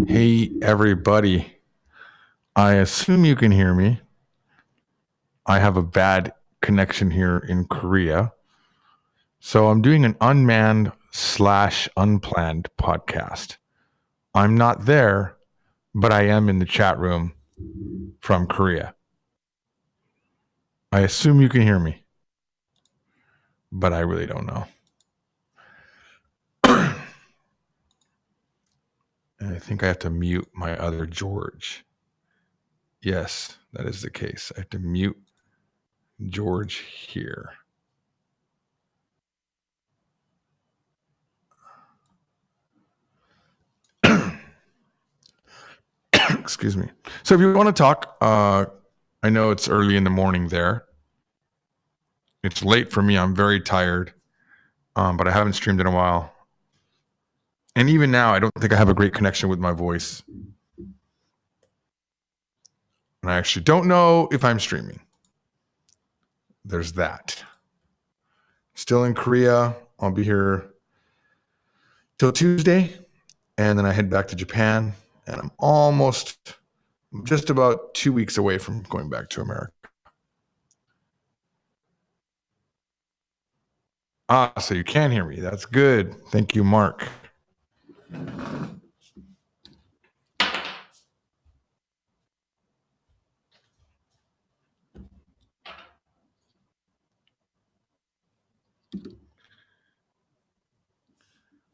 Hey, everybody. I assume you can hear me. I have a bad connection here in Korea. So I'm doing an unmanned / unplanned podcast. I'm not there, but I am in the chat room from Korea. I assume you can hear me, but I really don't know. And I think I have to mute my other George. Yes, that is the case. I have to mute George here. Excuse me. So if you want to talk, I know it's early in the morning there. It's late for me. I'm very tired, but I haven't streamed in a while. And even now, I don't think I have a great connection with my voice. And I actually don't know if I'm streaming. There's that. Still in Korea. I'll be here till Tuesday. And then I head back to Japan. And I'm just about 2 weeks away from going back to America. So you can hear me. That's good. Thank you, Mark.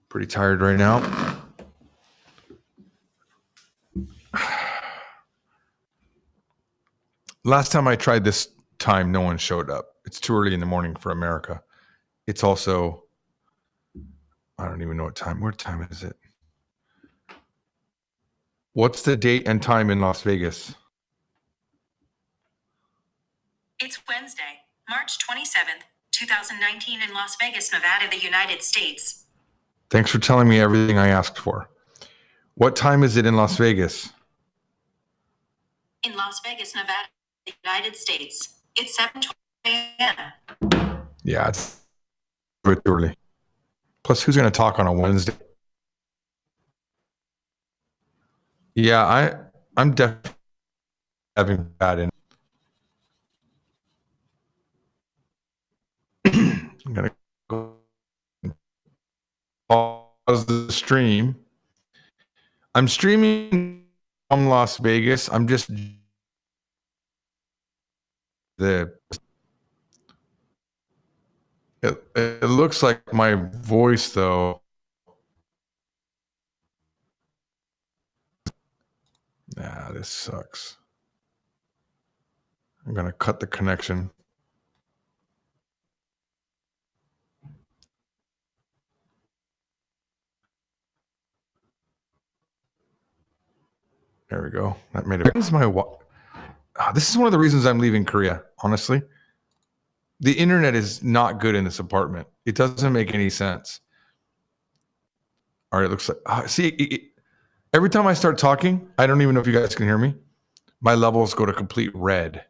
Pretty tired right now. Last time I tried this time, no one showed up. It's too early in the morning for America. It's also, I don't even know what time. What time is it? What's the date and time in Las Vegas? It's Wednesday, March 27th, 2019 in Las Vegas, Nevada, the United States. Thanks for telling me everything I asked for. What time is it in Las Vegas? In Las Vegas, Nevada, the United States, it's 7:20 a.m. Yeah, it's a bit early. Plus, who's going to talk on a Wednesday? Yeah, I'm definitely having bad in. I'm going to go pause the stream. I'm streaming from Las Vegas. I'm just it looks like my voice though. Nah, this sucks. I'm gonna cut the connection. There we go. That made it. This is one of the reasons I'm leaving Korea, honestly. The internet is not good in this apartment. It doesn't make any sense. All right, it looks like every time I start talking, I don't even know if you guys can hear me. My levels go to complete red.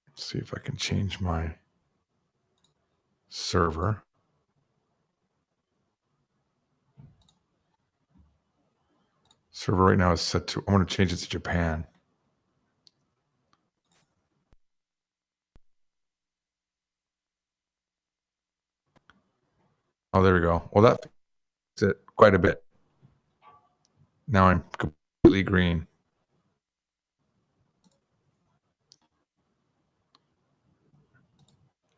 Let's see if I can change my server. Server right now is set to, I want to change it to Japan. Oh, there we go. Well, that fixed it quite a bit. Now I'm completely green.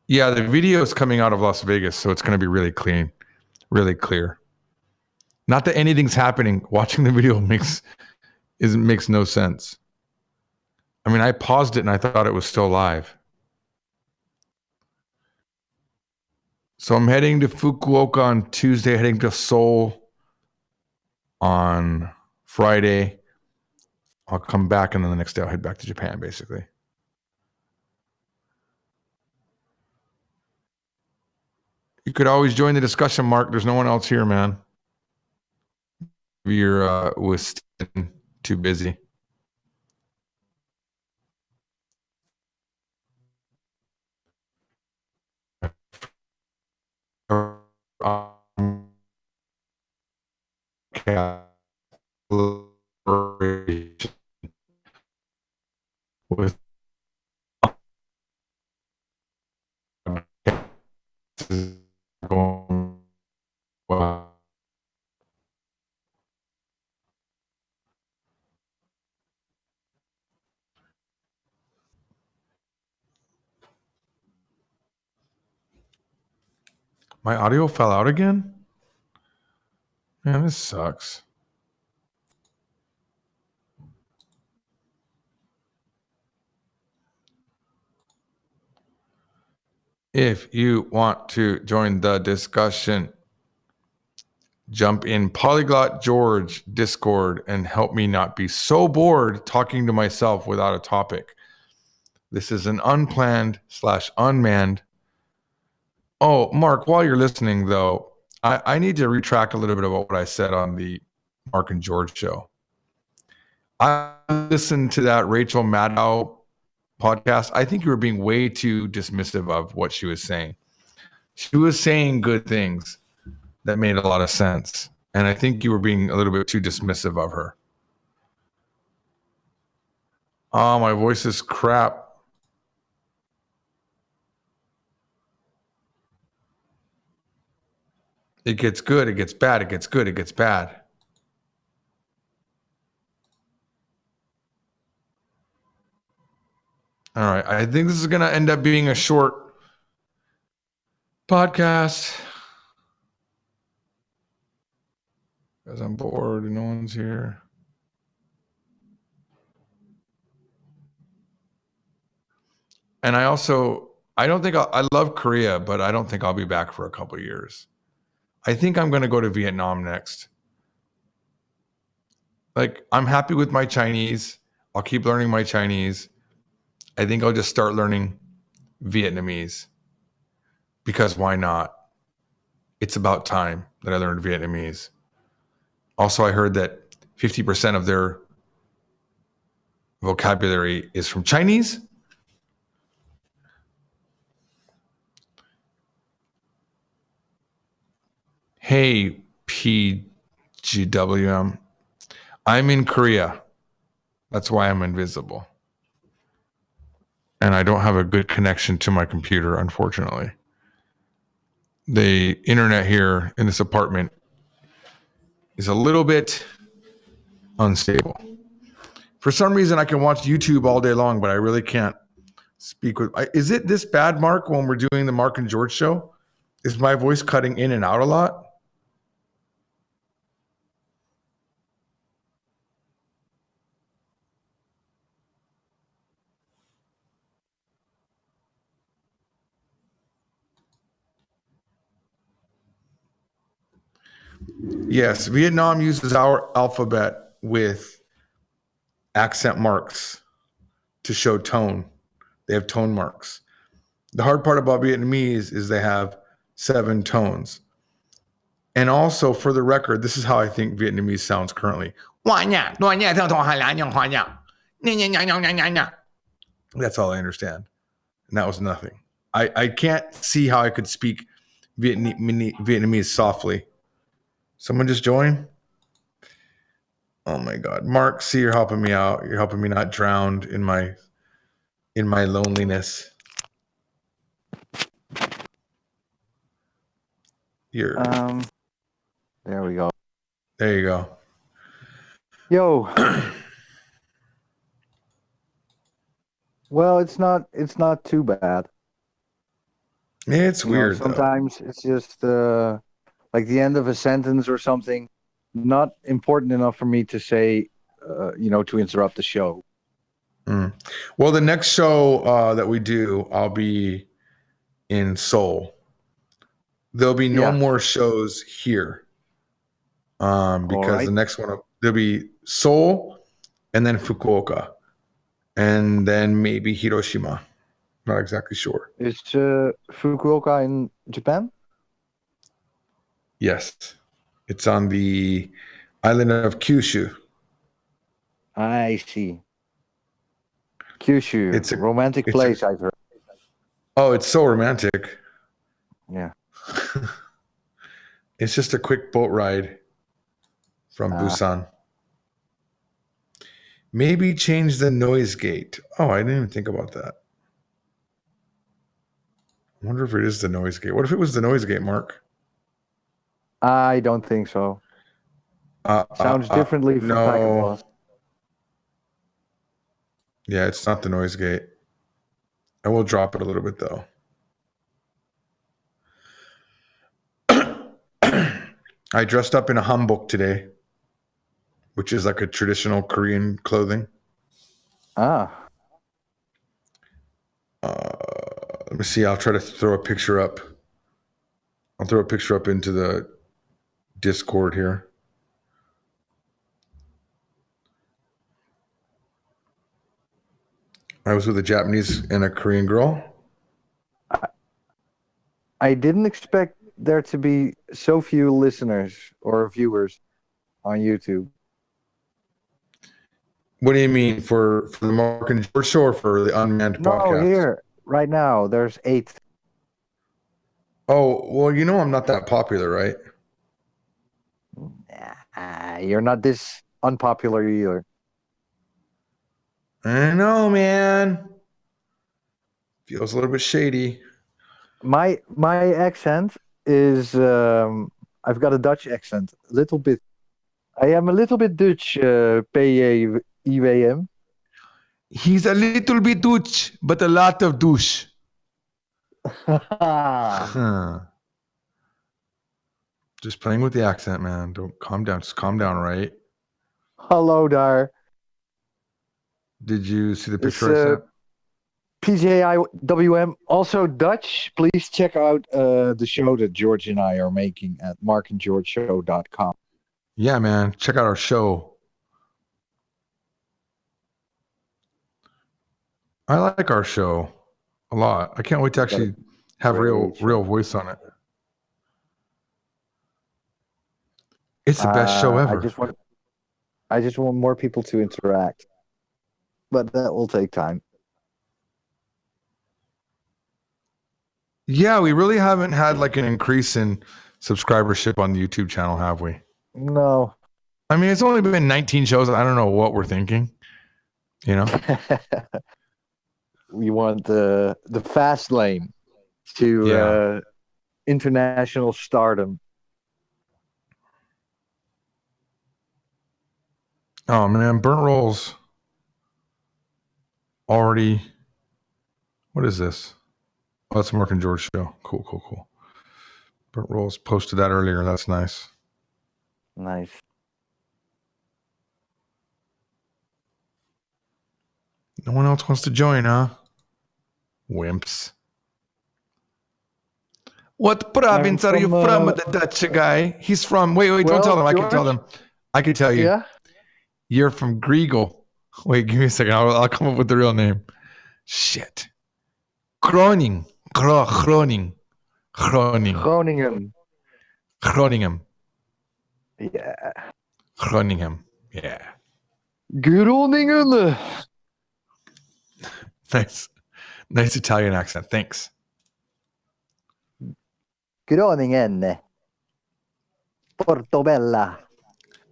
Yeah, the video is coming out of Las Vegas, so it's going to be really clean, really clear. Not that anything's happening. Watching the video makes no sense. I mean, I paused it and I thought it was still live. So I'm heading to Fukuoka on Tuesday, heading to Seoul on Friday. I'll come back, and then the next day I'll head back to Japan, basically. You could always join the discussion, Mark. There's no one else here, man. You're too busy. with going well. My audio fell out again? Man, this sucks. If you want to join the discussion, jump in Polyglot George Discord and help me not be so bored talking to myself without a topic. This is an unplanned/unmanned. Oh, Mark, while you're listening, though, I need to retract a little bit about what I said on the Mark and George show. I listened to that Rachel Maddow podcast. I think you were being way too dismissive of what she was saying. She was saying good things that made a lot of sense. And I think you were being a little bit too dismissive of her. Oh, my voice is crap. It gets good, it gets bad, it gets good, it gets bad. All right. I think this is going to end up being a short podcast because I'm bored and no one's here. And I don't think I love Korea, but I don't think I'll be back for a couple of years. I think I'm going to go to Vietnam next. Like, I'm happy with my Chinese. I'll keep learning my Chinese. I think I'll just start learning Vietnamese because why not? It's about time that I learned Vietnamese. Also, I heard that 50% of their vocabulary is from Chinese. Hey, PGWM. I'm in Korea. That's why I'm invisible. And I don't have a good connection to my computer, unfortunately. The internet here in this apartment is a little bit unstable. For some reason, I can watch YouTube all day long, but I really can't speak with. Is it this bad, Mark, when we're doing the Mark and George show? Is my voice cutting in and out a lot? Yes, Vietnam uses our alphabet with accent marks to show tone. They have tone marks. The hard part about Vietnamese is they have 7 tones. And also, for the record, this is how I think Vietnamese sounds currently. That's all I understand. And that was nothing. I can't see how I could speak Vietnamese softly. Someone just join? Oh my God. Mark, see, you're helping me out. You're helping me not drown in my loneliness. You're There we go. there you go. Yo. Well, it's not too bad. It's weird. Sometimes it's just like the end of a sentence or something, not important enough for me to say, to interrupt the show. Well, the next show that we do, I'll be in Seoul. There'll be no more shows here because the next one there'll be Seoul and then Fukuoka and then maybe Hiroshima. Not exactly sure. Is Fukuoka in Japan? Yes, it's on the island of Kyushu. I see. Kyushu, it's a romantic place, I've heard. Oh, it's so romantic. Yeah. It's just a quick boat ride from Busan. Maybe change the noise gate. Oh, I didn't even think about that. I wonder if it is the noise gate. What if it was the noise gate, Mark? I don't think so. Sounds differently from Packet No. Plus. Yeah, it's not the noise gate. I will drop it a little bit though. I dressed up in a hanbok today, which is like a traditional Korean clothing. Let me see. I'll try to throw a picture up. I'll throw a picture up into the Discord here. I was with a Japanese and a Korean girl. I didn't expect there to be so few listeners or viewers on YouTube. What do you mean for the Mark and George show or for the Unmanned podcast? No, here right now there's 8. Oh well, you know I'm not that popular, right? You're not this unpopular either. I know, man. Feels a little bit shady. My accent is I've got a Dutch accent, a little bit. I am a little bit Dutch, PAVM. He's a little bit douche, but a lot of douche. Just playing with the accent, man. Don't calm down. Just calm down, right? Hello there. Did you see the picture I sent? PJIWM, also Dutch. Please check out the show that George and I are making at markandgeorgeshow.com. Yeah, man. Check out our show. I like our show a lot. I can't wait to actually have real voice on it. It's the best show ever. I just want more people to interact, but that will take time. Yeah, we really haven't had like an increase in subscribership on the YouTube channel, have we? No. I mean, it's only been 19 shows. I don't know what we're thinking. You know? We want the fast lane to international stardom. Oh man, burnt rolls. Already. What is this? Oh, that's Mark and George show. Cool. Burnt rolls posted that earlier. That's nice. Nice. No one else wants to join, huh? Wimps. What province are you from, the Dutch guy? He's from. Wait, don't tell them. I can tell them. I can tell you. Yeah? You're from Griegel. Wait, give me a second. I'll come up with the real name. Shit. Groningen. Groningen. Yeah. Groningen. Yeah. Groningen. Nice Italian accent. Thanks. Groningen. Portobello.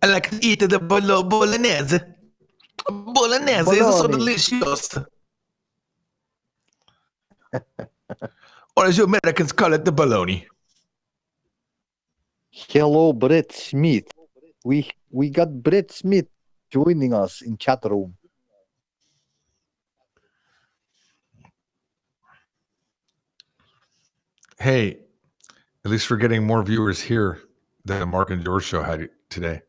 I like to eat the bolognese. Bolognese is so delicious. Or as you Americans call it, the bologna. Hello, Brett Smith. We got Brett Smith joining us in chat room. Hey, at least we're getting more viewers here than the Mark and George show had today.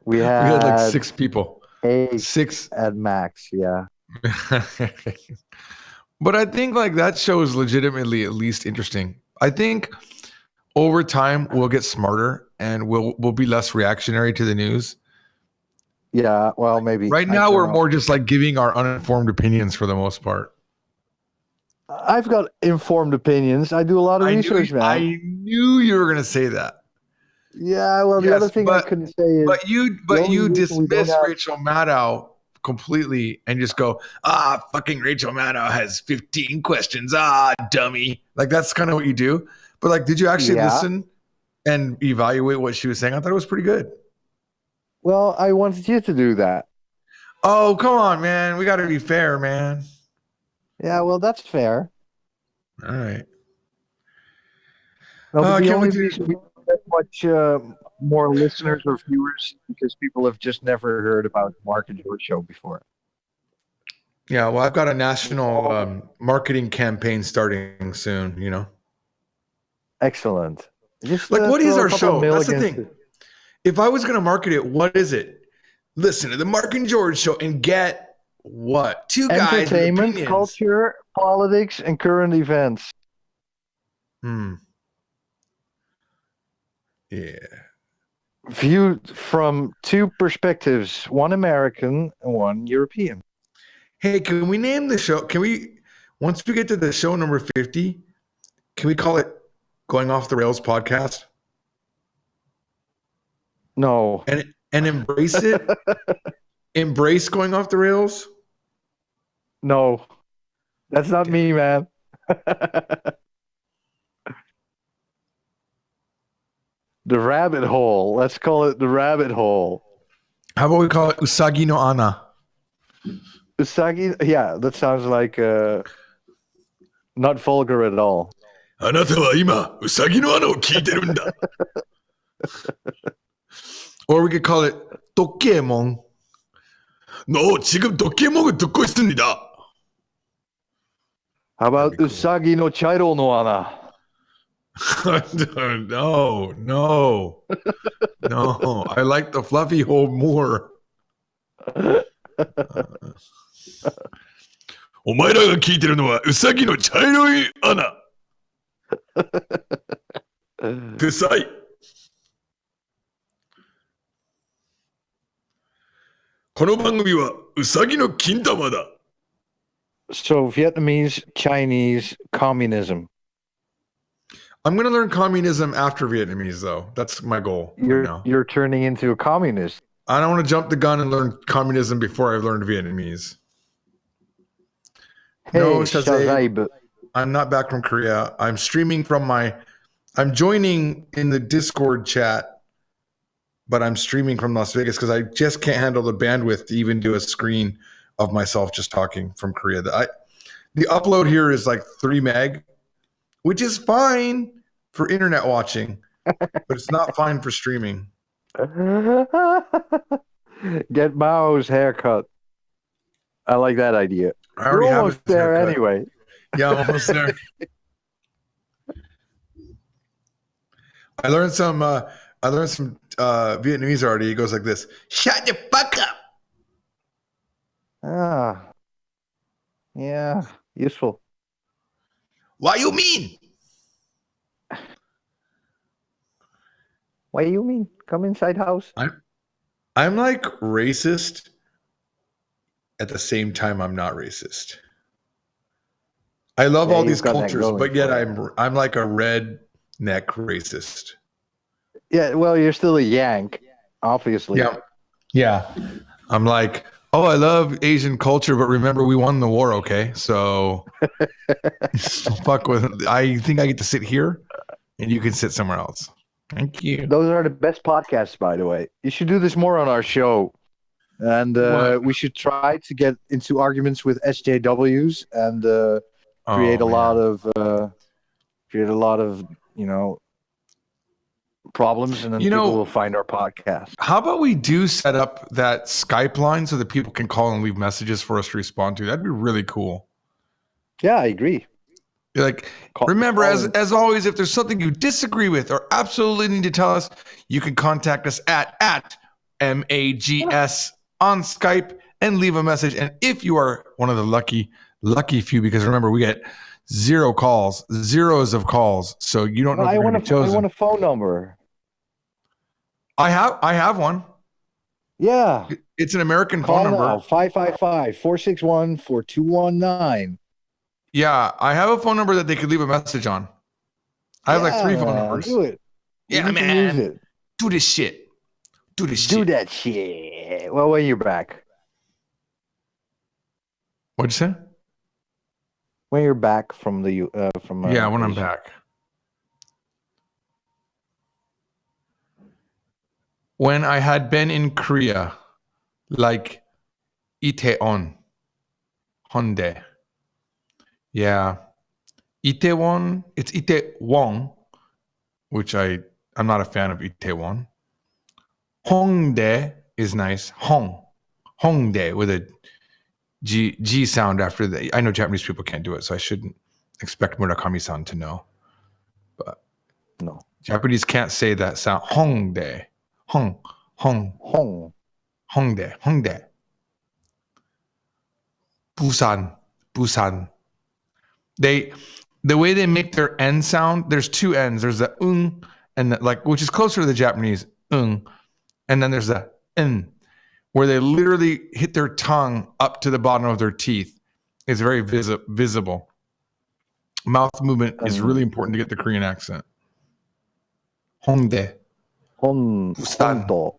We had like 6 people. 6 at max, yeah. But I think like that show is legitimately at least interesting. I think over time we'll get smarter and we'll be less reactionary to the news. Yeah, well, maybe. Right now we're more just like giving our uninformed opinions for the most part. I've got informed opinions. I do a lot of research, man. I knew you were going to say that. Yeah, well, the other thing I couldn't say is... But you dismiss Rachel Maddow completely and just go, fucking Rachel Maddow has 15 questions. Dummy. Like, that's kind of what you do. But like, did you actually Yeah. listen and evaluate what she was saying? I thought it was pretty good. Well, I wanted you to do that. Oh, come on, man. We got to be fair, man. Yeah, well, that's fair. All right. No, but I the can't only wait to. reason we don't get much more listeners or viewers because people have just never heard about the Mark and George show before. Yeah, well, I've got a national marketing campaign starting soon, you know. Excellent. Just Like, what is throw a our couple of show? mil That's the against thing. it. If I was going to market it, what is it? Listen to the Mark and George show and get what? Two guys with Entertainment, opinions. culture, politics, and current events. Yeah. Viewed from two perspectives, one American and one European. Hey, can we name the show? Can we, once we get to the show number 50, can we call it Going Off the Rails Podcast? No. And embrace it? Embrace going off the rails? No. That's not me, man. The rabbit hole. Let's call it the rabbit hole. How about we call it Usagi no Ana? Usagi, yeah, that sounds like not vulgar at all. あなたは今、うさぎの穴を聞いてるんだ。Or we could call it Dokemon. No, 지금 도케몬을 듣고 있습니다. How about cool. Usagi no Chairo no Ana? No. I like the fluffy hole more. お前らが聞いてるのはウサギの茶色い穴。臭い。この番組はウサギの金玉だ。So Vietnamese, Chinese, communism. I'm going to learn communism after Vietnamese, though. That's my goal right now. You're turning into a communist. I don't want to jump the gun and learn communism before I've learned Vietnamese. Hey, No, Shazay, Shazai. I'm not back from Korea. I'm streaming from I'm joining in the Discord chat, but I'm streaming from Las Vegas because I just can't handle the bandwidth to even do a screen of myself just talking from Korea. The upload here is like 3 meg, which is fine for internet watching, but it's not fine for streaming. Get Mao's haircut. I like that idea. I already You're have almost his there haircut. anyway. Yeah, I'm almost there. I learned some Vietnamese already. It goes like this: "Shut the fuck up." Ah, yeah, useful. What you mean? What do you mean? Come inside house. I'm like racist. At the same time, I'm not racist. I love all these cultures, but yet I'm like a redneck racist. Yeah, well, you're still a Yank, obviously. Yeah. I'm like, oh, I love Asian culture, but remember, we won the war, okay? So fuck with. I think I get to sit here, and you can sit somewhere else. Thank you. Those are the best podcasts, by the way. You should do this more on our show. And we should try to get into arguments with SJWs and create a lot of problems, and then people will find our podcast. How about we do set up that Skype line so that people can call and leave messages for us to respond to? That'd be really cool. Yeah, I agree. Remember, as always, if there's something you disagree with or absolutely need to tell us, you can contact us at MAGS on Skype and leave a message. And if you are one of the lucky few, because remember, we get zeros of calls, so you don't know if you're going to be chosen. I want a phone number. I have one. Yeah. It's an American Call phone number. Now, 555-461-4219. Yeah, I have a phone number that they could leave a message on. I have like 3 phone numbers. Do it. Yeah, man. Use it. Do this shit. Do that shit. Well, when you're back. What'd you say? When you're back from when I'm back. when I had been in Korea, like Itaewon, Hyundai. Yeah. Itaewon, it's Itaewon, which I'm not a fan of Itaewon. Hongdae is nice. Hongdae with a G sound after the. I know Japanese people can't do it, so I shouldn't expect Murakami-san to know. But No. Japanese can't say that sound. Hongdae. Hongdae. Busan. The way they make their N sound, there's two N's. There's the and the, which is closer to the Japanese and then there's the N, where they literally hit their tongue up to the bottom of their teeth. It's very visible. Mouth movement is really important to get the Korean accent. Hongdae. 부산. 혼도.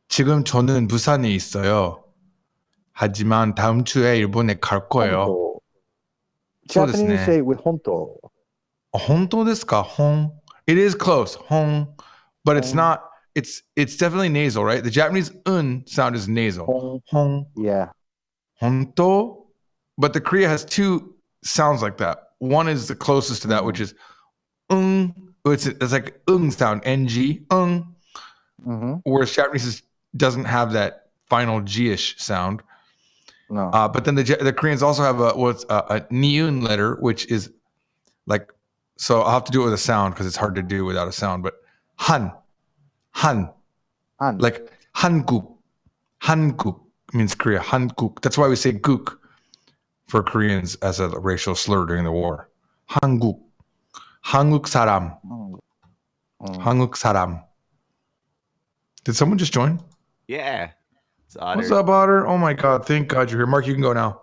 지금 저는 부산에 있어요. 하지만 다음 주에 일본에 갈 거예요. 혼도. Japanese say it with honto. honto desu ka? It is close. But it's not. It's definitely nasal, right? The Japanese sound is nasal. Yeah. Honto. But the Korea has two sounds like that. One is the closest to that, which is It's like sound, ng, whereas Japanese doesn't have that final G-ish sound. No. But then the Koreans also have a niun letter, which is like, so I'll have to do it with a sound because it's hard to do without a sound. But han, like Hanguk means Korea. Hanguk. That's why we say guk for Koreans as a racial slur during the war. Hanguk saram. Hanguk saram. Did someone just join? Yeah. It's Otter. What's up, Otter? Oh my God. Thank God you're here. Mark, you can go now.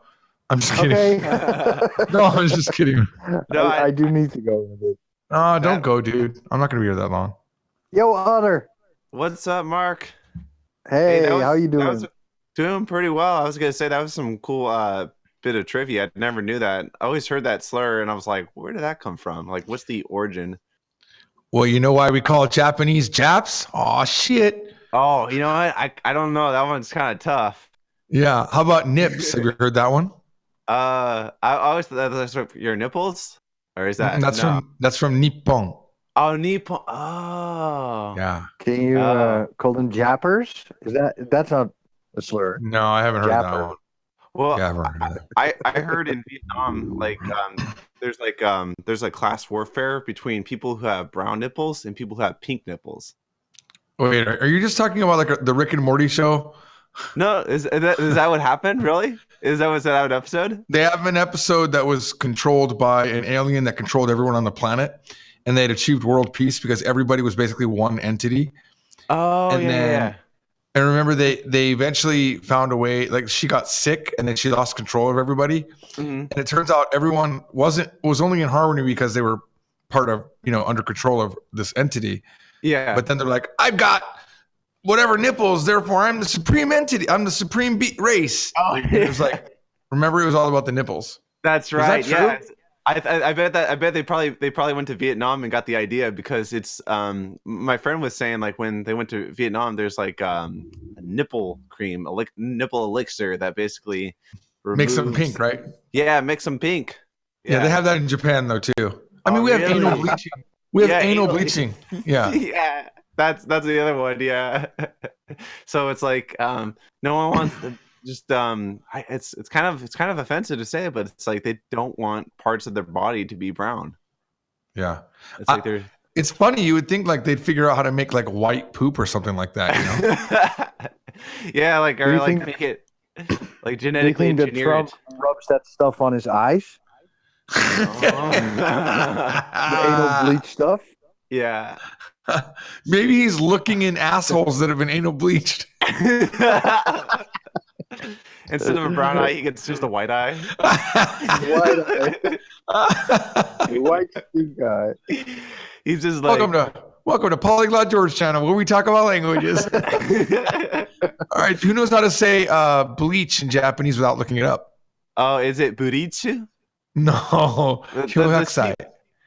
I'm just kidding. Okay. No, I'm just kidding. No, I do need to go with it. Oh, don't go, dude. I'm not going to be here that long. Yo, Otter. What's up, Mark? Hey, how you doing? Doing pretty well. I was going to say that was some cool bit of trivia. I never knew that. I always heard that slur, and I was like, where did that come from? Like, what's the origin? Well, you know why we call Japanese Japs? Oh, shit. Oh, you know what? I don't know. That one's kind of tough. Yeah. How about nips? Have you heard that one? I always thought that's your nipples, or is that that's from Nippon. Oh, Nippon. Oh, yeah. Can you call them jappers? That's not a slur? No, I haven't heard that one. Well, yeah, I've heard that. I heard in Vietnam, there's class warfare between people who have brown nipples and people who have pink nipples. Wait, are you just talking about like the Rick and Morty show? No, is that what happened? Really? Was that an episode? They have an episode that was controlled by an alien that controlled everyone on the planet, and they had achieved world peace because everybody was basically one entity. Oh, and yeah. And remember, they eventually found a way. Like she got sick, and then she lost control of everybody. Mm-hmm. And it turns out everyone was only in harmony because they were part of under control of this entity. Yeah. But then they're like, I've got whatever nipples, therefore I'm the supreme entity. I'm the supreme race. Oh, yeah. It was like, remember, it was all about the nipples. That's right. Is that true? Yeah. I bet they probably went to Vietnam and got the idea because it's my friend was saying like when they went to Vietnam, there's like a nipple cream, nipple elixir that basically makes them pink, right? Yeah, makes them pink. Yeah, they have that in Japan though too. I mean, we have anal bleaching. We have anal bleaching. Yeah. Yeah. That's the other one. Yeah. So it's like no one wants to just it's kind of offensive to say it, but it's like they don't want parts of their body to be brown. Yeah. It's like they're it's funny, you would think like they'd figure out how to make like white poop or something like that, Yeah, like or like make it like genetically engineered. Do you think that Trump rubs that stuff on his eyes? The anal bleach stuff? Yeah. Maybe he's looking in assholes that have been anal bleached. Instead of a brown eye, he gets just a white eye. White eye. White stink eye. He's just like welcome to Polyglot George channel where we talk about languages. All right, who knows how to say bleach in Japanese without looking it up? Oh, is it burichu? No, hyohakusai.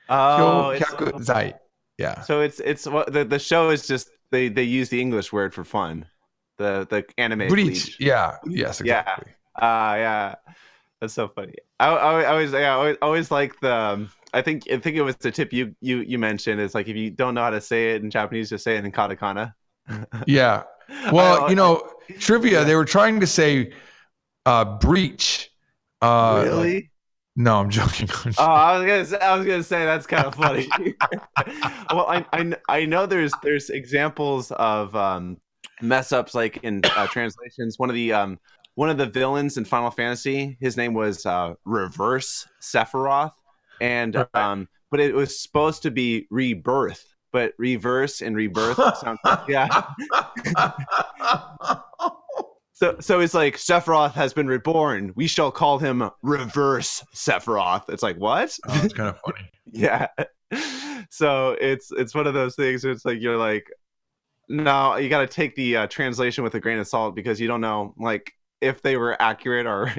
Oh, hyohakusai. Yeah. So it's what the show is just they use the English word for fun. The anime Bleach. Yeah. Bleach. Yes. Yeah. Exactly. Yeah. That's so funny. I always like the. I think it was the tip you mentioned. It's like if you don't know how to say it in Japanese, just say it in katakana. Yeah. Well, trivia. Yeah. They were trying to say breach. Really? No, I'm joking. Oh, I was gonna say that's kind of funny. Well, I know there's examples of mess ups like in translations. One of the villains in Final Fantasy, his name was Reverse Sephiroth, and Right. but it was supposed to be rebirth, but reverse and rebirth sound yeah. So it's like Sephiroth has been reborn. We shall call him Reverse Sephiroth. It's like what? Oh, it's kind of funny. Yeah. So it's one of those things where it's like you're like, no, you got to take the translation with a grain of salt because you don't know like if they were accurate or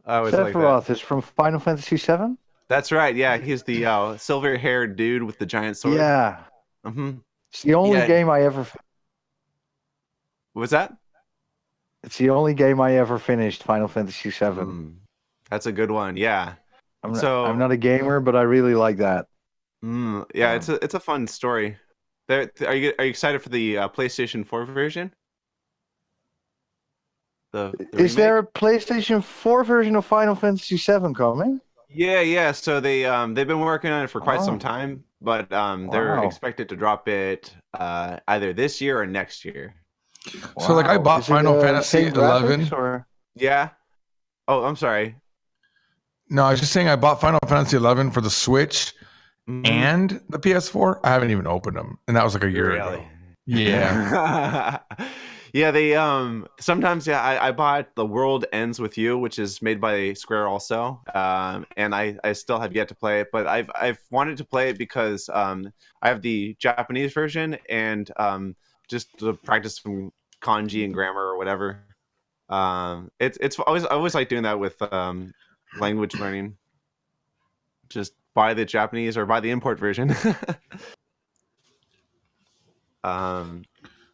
I always like that. Sephiroth is from Final Fantasy VII? That's right. Yeah, he's the silver-haired dude with the giant sword. Yeah. Mm-hmm. It's the only Yeah. game I ever... What's that? It's the only game I ever finished, Final Fantasy VII. That's a good one. Yeah. I'm So not a gamer, but I really like that. yeah, it's a fun story. Are you excited for the PlayStation 4 version? The Is remake? there a PlayStation 4 version of Final Fantasy VII coming? Yeah. So they've been working on it for quite some Oh. time, but they're Wow. expected to drop it either this year or next year. So, like, I Wow. bought Is it, Final Fantasy same graphics, 11. or? Yeah. Oh, I'm sorry. No, I was just saying I bought Final Fantasy 11 for the Switch Mhm. and the PS4. I haven't even opened them, and that was like a year ago. Really? Yeah. Yeah, they sometimes I bought The World Ends With You, which is made by Square also. And I still have yet to play it, but I've wanted to play it because I have the Japanese version and just to practice some kanji and grammar or whatever. It's I always like doing that with language learning. Just buy the Japanese or buy the import version.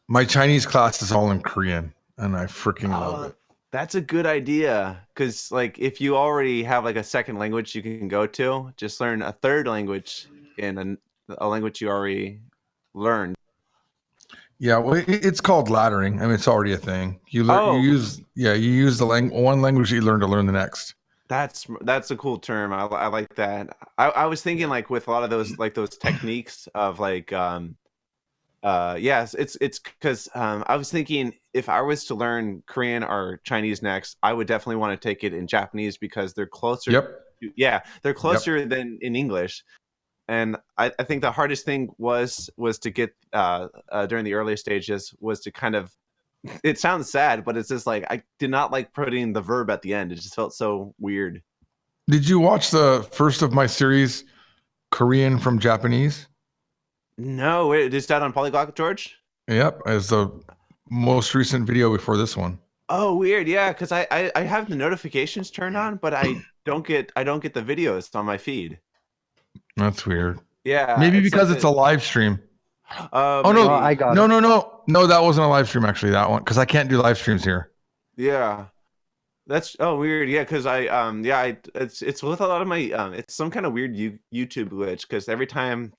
My Chinese class is all in Korean, and I freaking love it. That's a good idea because, like, if you already have like a second language you can go to, just learn a third language in a language you already learned. Yeah, well, it's called laddering. I mean, it's already a thing. You use the one language that you learn to learn the next. That's a cool term. I like that. I was thinking like with a lot of those techniques of like yes, it's because I was thinking if I was to learn Korean or Chinese next, I would definitely want to take it in Japanese because they're closer. Yep. They're closer than in English. And I think the hardest thing was to get during the earlier stages was to kind of. It sounds sad, but it's just like I did not like putting the verb at the end. It just felt so weird. Did you watch the first of my series, Korean from Japanese? No, is that on Polyglot, George? Yep, as the most recent video before this one. Oh, weird. Yeah, because I have the notifications turned on, but I don't get the videos on my feed. That's weird. Yeah, maybe because it's a live stream. Oh no! Oh, I got it. No, that wasn't a live stream actually. That one because I can't do live streams here. Yeah, that's weird. Yeah, because it's with a lot of my it's some kind of weird YouTube glitch because every time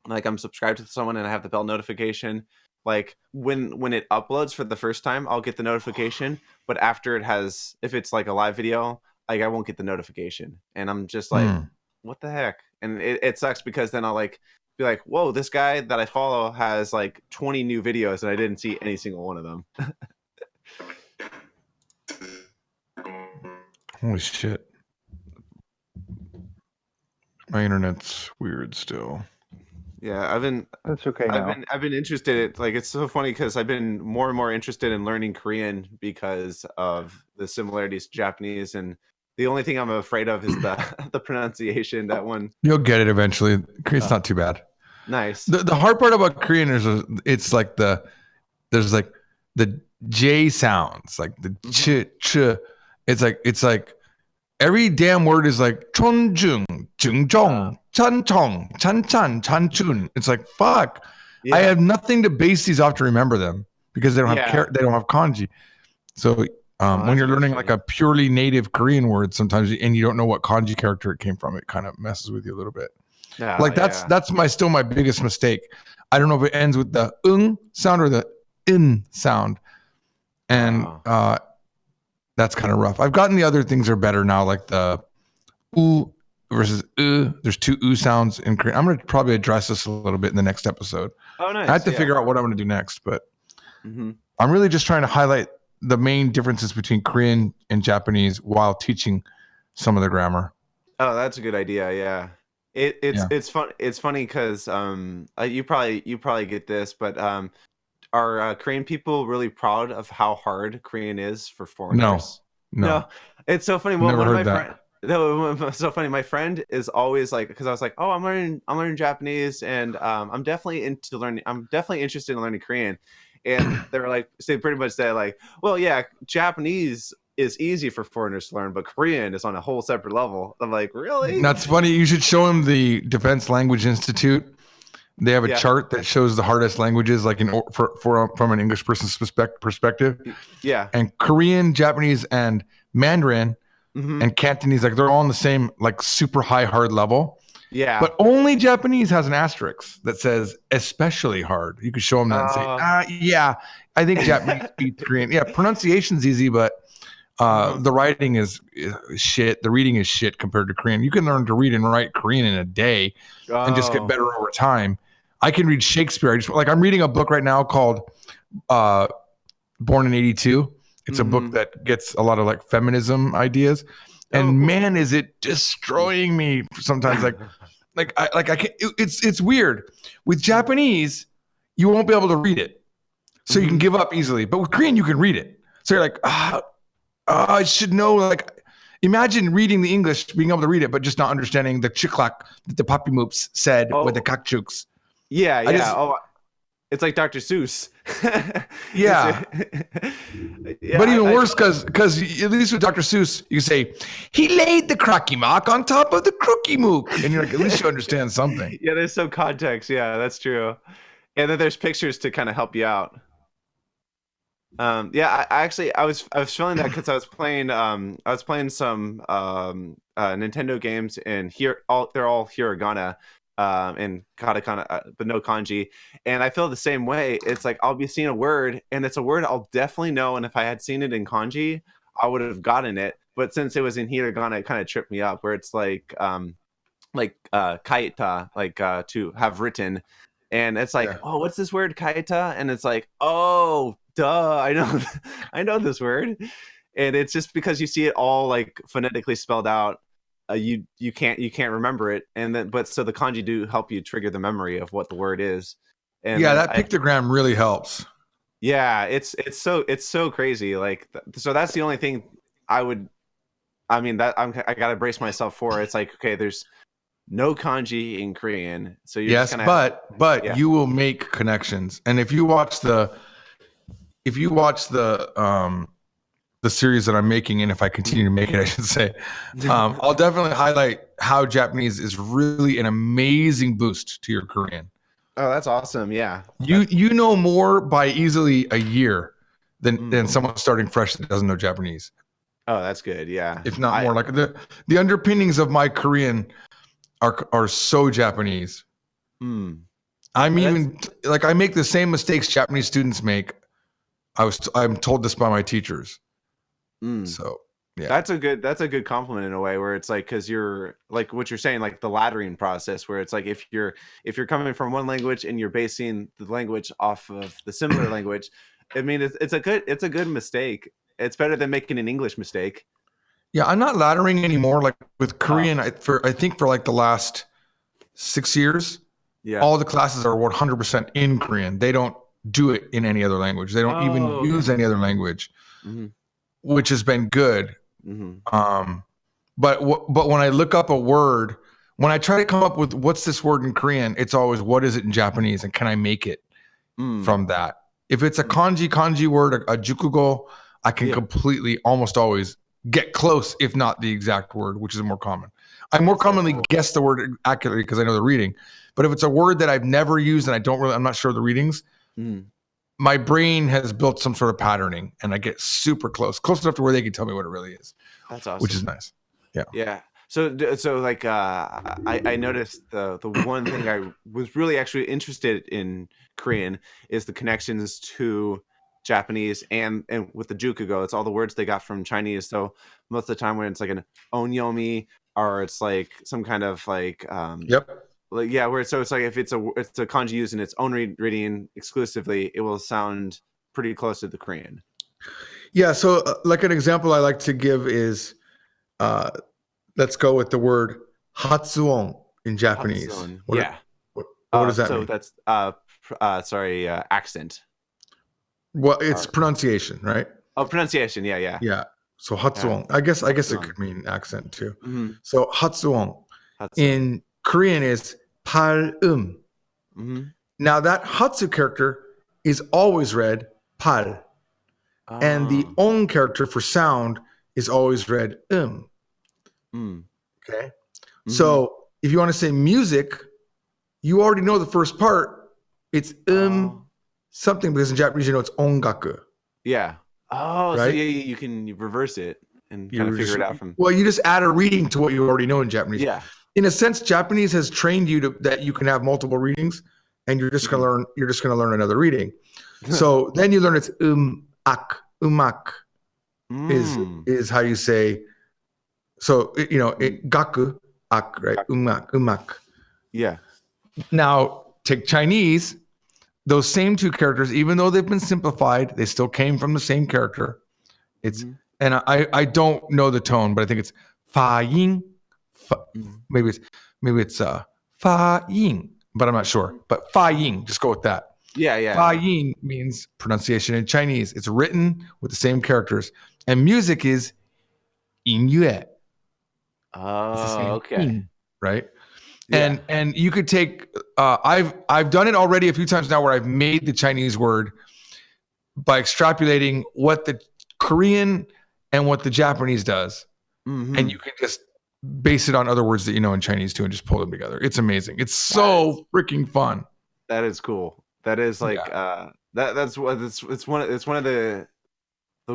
like I'm subscribed to someone and I have the bell notification, like when it uploads for the first time, I'll get the notification, but after if it's like a live video, like I won't get the notification, and I'm just like, what the heck? And it sucks because then I'll like be like, whoa, this guy that I follow has like 20 new videos and I didn't see any single one of them. Holy shit. My internet's weird still. Yeah, That's okay now. I've been interested. Like it's so funny because I've been more and more interested in learning Korean because of the similarities to Japanese, and the only thing I'm afraid of is the pronunciation. That one. You'll get it eventually. Korean's not too bad. Nice. The hard part about Korean is it's like there's like the J sounds, like the ch. It's like every damn word is like chonjung, jungjong, chanchong, chanchan, chanchun. It's like fuck. I have nothing to base these off to remember them because they don't have they don't have kanji. So when you're learning like a purely native Korean word, sometimes and you don't know what kanji character it came from, it kind of messes with you a little bit. Like that's still my biggest mistake. I don't know if it ends with the sound or the in sound, and that's kind of rough. I've gotten the other things are better now, like the u versus there's two u sounds in Korean. I'm going to probably address this a little bit in the next episode. Oh, nice. I have to figure out what I'm going to do next, but I'm really just trying to highlight the main differences between Korean and Japanese while teaching some of the grammar. Oh, that's a good idea. Yeah. It's fun. It's funny because you probably get this, but are Korean people really proud of how hard Korean is for foreigners? No. It's so funny. Never heard that. No, so funny. My friend is always like, because I was like, oh, I'm learning Japanese, and I'm definitely interested in learning Korean. And they were like, they pretty much said like, well, yeah, Japanese is easy for foreigners to learn, but Korean is on a whole separate level. I'm like, really? That's funny. You should show him the Defense Language Institute. They have a chart that shows the hardest languages, like from an English person's perspective. Yeah. And Korean, Japanese, and Mandarin and Cantonese, like they're all on the same like super high hard level. Yeah. But only Japanese has an asterisk that says especially hard. You could show them that and say, yeah, I think Japanese beats Korean. Yeah, pronunciation's easy, but the writing is shit. The reading is shit compared to Korean. You can learn to read and write Korean in a day and just get better over time. I can read Shakespeare. I'm reading a book right now called Born in '82. It's a book that gets a lot of like feminism ideas. And man, is it destroying me sometimes. I can't, it's weird. With Japanese, you won't be able to read it. So you can give up easily. But with Korean, you can read it. So you're like, I should know. Like, imagine reading the English, being able to read it, but just not understanding the chiklak that the Papi Moops said with the kakchuks. Yeah. It's like Dr. Seuss. Yeah. But even worse, because at least with Dr. Seuss, you say, he laid the cracky mock on top of the crookie mook. And you're like, at least you understand something. Yeah, there's some context. Yeah, that's true. And then there's pictures to kind of help you out. I was feeling that because I was playing some Nintendo games, and they're all hiragana and katakana, but no kanji. And I feel the same way. It's like I'll be seeing a word, and it's a word I'll definitely know, and if I had seen it in kanji, I would have gotten it. But since it was in hiragana, it kind of tripped me up. Where it's like kaita, like to have written. And it's like, oh, what's this word, kaita? And it's like, oh, duh, I know this word. And it's just because you see it all like phonetically spelled out, you can't remember it. And then, but so the kanji do help you trigger the memory of what the word is. And that pictogram really helps. Yeah, it's so crazy. Like, so that's the only thing I gotta brace myself for. It's like, okay, there's no kanji in Korean, so you're just gonna, but you will make connections. And if you watch the series that I'm making, and if I continue to make it, I should say, I'll definitely highlight how Japanese is really an amazing boost to your Korean. Oh, that's awesome! Yeah, you know more by easily a year than someone starting fresh that doesn't know Japanese. Oh, that's good. Yeah, if not more. Like the underpinnings of my Korean are so Japanese. I'm even like, I make the same mistakes Japanese students make. I'm told this by my teachers. So yeah, that's a good compliment in a way, where it's like, because you're like what you're saying, like the laddering process, where it's like if you're coming from one language and you're basing the language off of the similar language, I mean, it's a good mistake. It's better than making an English mistake. Yeah, I'm not laddering anymore. Like with Korean, I think for like the last 6 years, all the classes are 100% in Korean. They don't do it in any other language. They don't even use any other language, which has been good. But when I look up a word, when I try to come up with what's this word in Korean, it's always what is it in Japanese, and can I make it from that? If it's a kanji word, a jukugo, I can completely almost always get close, if not the exact word, which is more common. I more commonly guess the word accurately because I know the reading. But if it's a word that I've never used and I'm not sure of the readings, my brain has built some sort of patterning, and I get super close enough to where they can tell me what it really is. That's awesome. Which is nice. Yeah. Yeah. So like I noticed the one thing I was really actually interested in Korean is the connections to Japanese and with the Jukugo, it's all the words they got from Chinese. So most of the time when it's like an onyomi or it's like some kind of like Yep. like where it's like if it's a kanji used in its own reading exclusively, it will sound pretty close to the Korean. Yeah. So like an example I like to give is let's go with the word hatsuon in Japanese. Hatsuon, What does that so mean? that's accent. Well, it's pronunciation, right? Oh, pronunciation. Yeah. Yeah. So hatsuon. I guess it could mean accent too. Mm-hmm. So hatsuon in Korean is palum. Mm-hmm. Now that hatsu character is always read pal. And the on character for sound is always read Okay. Mm-hmm. So if you want to say music, you already know the first part. It's something, because in Japanese, it's ongaku. Yeah. Oh, right? So you can reverse it and kind of figure it out from. Well, you just add a reading to what you already know in Japanese. Yeah. In a sense, Japanese has trained you that you can have multiple readings, and you're just gonna learn. You're just gonna learn another reading. So then you learn it's ak. Umak is how you say. So gaku ak, right? Umak. Yeah. Now take Chinese. Those same two characters, even though they've been simplified, they still came from the same character. It's and I don't know the tone, but I think it's fa ying. Maybe it's fa ying, but I'm not sure. But fa ying, just go with that. Yeah. Fa ying means pronunciation in Chinese. It's written with the same characters, and music is yin yue. Oh, okay. Yin, right? Yeah. And you could take I've done it already a few times now where I've made the Chinese word by extrapolating what the Korean and what the Japanese does. And you can just base it on other words that you know in Chinese too and just pull them together. It's amazing. It's so freaking fun. That is cool. That is like that's one of the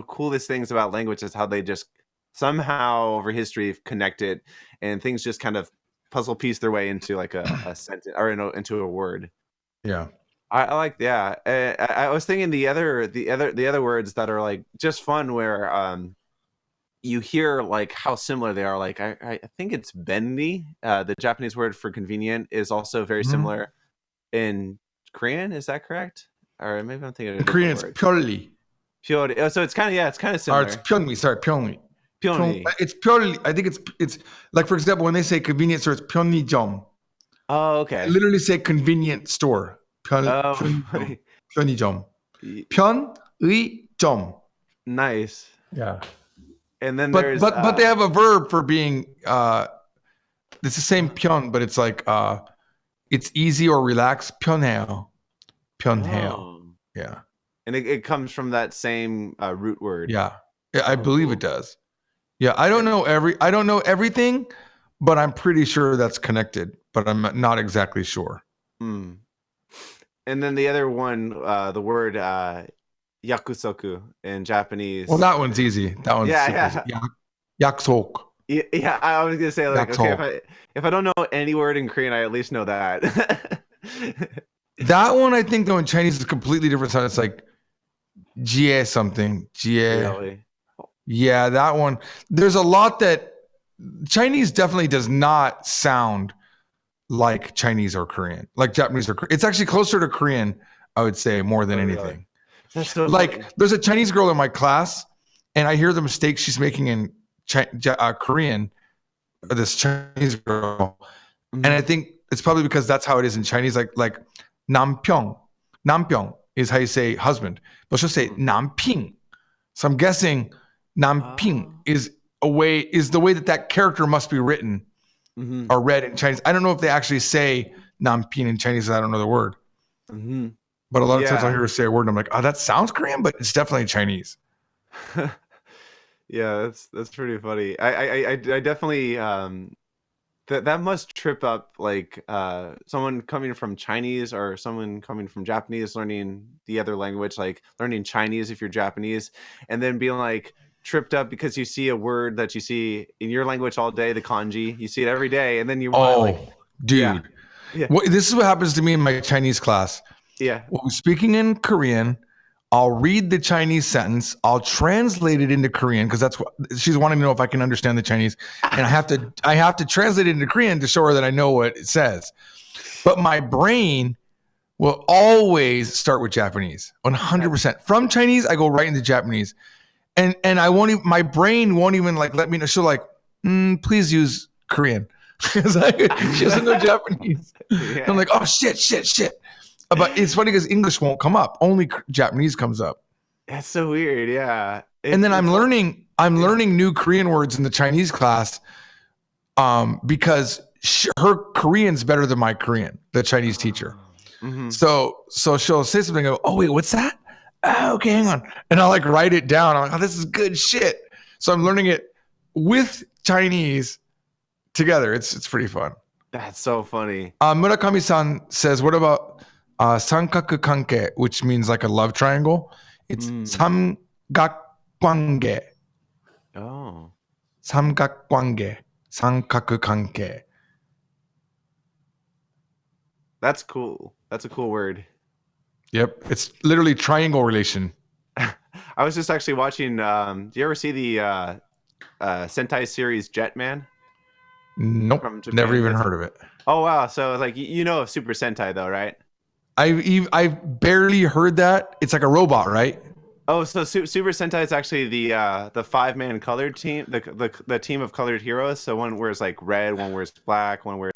coolest things about language is how they just somehow over history connected and things just kind of puzzle piece their way into like a sentence or into a word. Yeah. I like I was thinking the other words that are like just fun where you hear like how similar they are. Like I think it's bendy. The Japanese word for convenient is also very similar in Korean. Is that correct? Or maybe I'm thinking of a Korean word. it's pyeolli. Pyeolli. Oh, so it's kind of similar. Or it's pyeongmi. Sorry, pyeongmi. Pyeongmi. It's pyeolli. I think it's like, for example, when they say convenience store, it's pyeonijom. Oh, okay. I literally say convenient store. Pyeonijom. Pyeonijom. Nice. Yeah. And then but they have a verb for being it's the same pyeon, but it's like it's easy or relaxed. Pyeonhaeo. Oh. Yeah. And it comes from that same root word. Yeah. I believe it does. Yeah, I don't know everything, but I'm pretty sure that's connected, but I'm not exactly sure. And then the other one, the word yakusoku in Japanese. Well, that one's easy. That one's super easy. Yakusok. Yeah, I was gonna say like, okay, if I don't know any word in Korean, I at least know that. That one, I think, though, in Chinese is completely different sound. It's like jie something. Jie. Really? Yeah, that one. There's a lot that Chinese definitely does not sound like Chinese or Korean, like Japanese or Korean. It's actually closer to Korean, I would say, more than anything. That's so like funny. There's a Chinese girl in my class, and I hear the mistakes she's making in Korean, this Chinese girl. And I think it's probably because that's how it is in Chinese. Like Nampyeong. Nampyeong is how you say husband, but she'll say Namping. So I'm guessing Namping is the way that character must be written or read in Chinese. I don't know if they actually say Namping in Chinese. I don't know the word. But a lot of times I'll hear her say a word and I'm like, oh, that sounds Korean, but it's definitely Chinese. Yeah, that's pretty funny. I definitely that must trip up like someone coming from Chinese or someone coming from Japanese learning the other language, like learning Chinese if you're Japanese, and then being like tripped up because you see a word that you see in your language all day, the kanji, you see it every day, and then you want to like, Oh, yeah, dude. yeah, This is what happens to me in my Chinese class. yeah. When we're speaking in Korean, I'll read the Chinese sentence, I'll translate it into Korean because that's what she's wanting to know if I can understand the Chinese, and I have to translate it into Korean to show her that I know what it says. But my brain will always start with Japanese, 100%. From Chinese, I go right into Japanese, and I won't even, my brain won't even like let me know. She'll like, please use Korean because she doesn't know Japanese. Yeah. I'm like, oh shit. But it's funny because English won't come up. Only Japanese comes up. That's so weird. Yeah. And then I'm learning new Korean words in the Chinese class because her Korean's better than my Korean, the Chinese teacher. Mm-hmm. So she'll say something. I go, oh wait, what's that? Oh, okay, hang on. And I'll like write it down. I'm like, oh, this is good shit. So I'm learning it with Chinese together. It's pretty fun. That's so funny. Murakami-san says, what about sankaku kanke, which means like a love triangle? It's samgakwange. Oh. Samgakwange. Sankaku kanke. That's cool. That's a cool word. Yep. It's literally triangle relation. I was just actually watching. Do you ever see the Sentai series Jetman? Nope. From Japan? Never even heard of it. Oh wow! So like you know of Super Sentai though, right? I've barely heard that. It's like a robot, right? Oh, so Super Sentai is actually the 5-man colored team, the team of colored heroes. So one wears like red, one wears black, one wears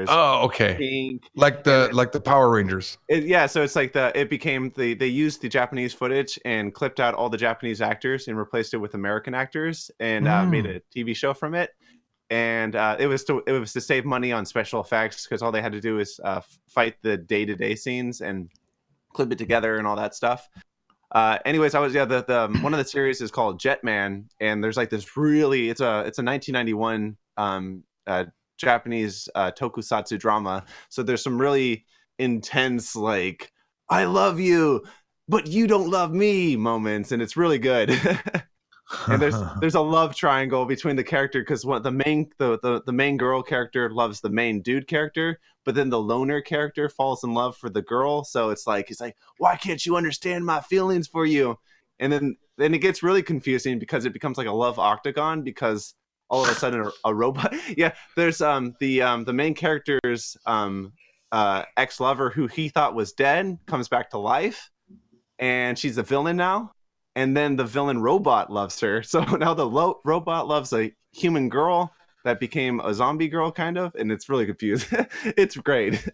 pink, like the Power Rangers. Yeah, so it's like they used the Japanese footage and clipped out all the Japanese actors and replaced it with American actors and made a TV show from it. And it was to save money on special effects because all they had to do is fight the day-to-day scenes and clip it together and all that stuff. Anyways, the one of the series is called Jetman, and there's like this really it's a 1991 Japanese tokusatsu drama. So there's some really intense like I love you, but you don't love me moments, and it's really good. And there's a love triangle between the character because the main girl character loves the main dude character, but then the loner character falls in love for the girl. So it's like he's like, why can't you understand my feelings for you? And then it gets really confusing because it becomes like a love octagon because all of a sudden a robot. Yeah, there's the main character's ex-lover who he thought was dead comes back to life, and she's a villain now. And then the villain robot loves her. So now the robot loves a human girl that became a zombie girl, kind of, and it's really confusing. It's great.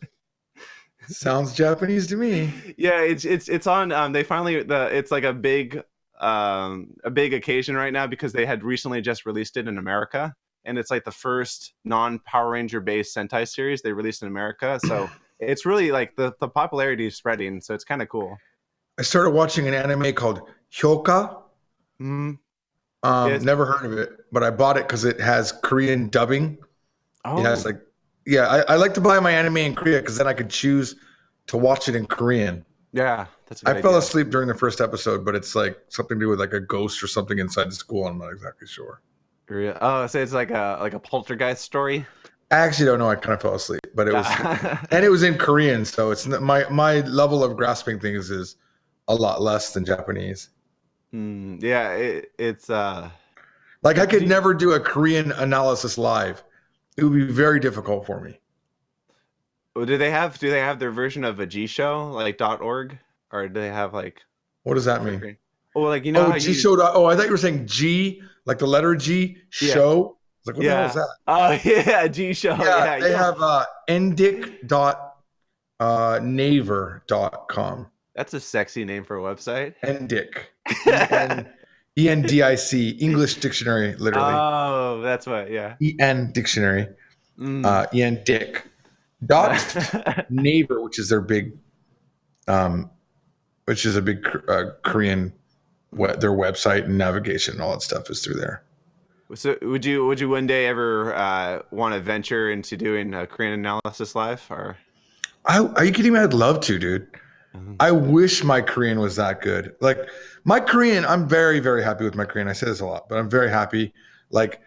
Sounds Japanese to me. Yeah, it's on. They finally it's like a big occasion right now because they had recently just released it in America, and it's like the first non-Power Ranger based Sentai series they released in America. So it's really like the popularity is spreading. So it's kind of cool. I started watching an anime called Hyoka. Yes. Never heard of it, but I bought it because it has Korean dubbing. Oh. It has I like to buy my anime in Korea because then I could choose to watch it in Korean. Yeah, that's a good I fell idea. asleep during the first episode, but it's like something to do with like a ghost or something inside the school. I'm not exactly sure. Oh, so it's like a poltergeist story. I actually don't know. I kind of fell asleep, but it was, and it was in Korean, so it's my level of grasping things is a lot less than Japanese. Yeah, it's like I could never do a Korean analysis live. It would be very difficult for me. Do they have their version of a G show like .org, or do they have like what does that mean? Oh, like you know how G show. Oh, I thought you were saying G, like the letter G show. Like what the hell is that? Oh yeah, G show. Yeah, they have endic.naver.com. That's a sexy name for a website. Endic. ENDIC, English dictionary, literally. Oh, that's what, yeah. EN dictionary. ENDIC. Naver, which is their big, Korean, their website and navigation and all that stuff is through there. So would you one day ever want to venture into doing Korean analysis live or? Are you kidding me? I'd love to, dude. Mhm. I wish my Korean was that good. Like my Korean, I'm very, very happy with my Korean. I say this a lot, but I'm very happy. Like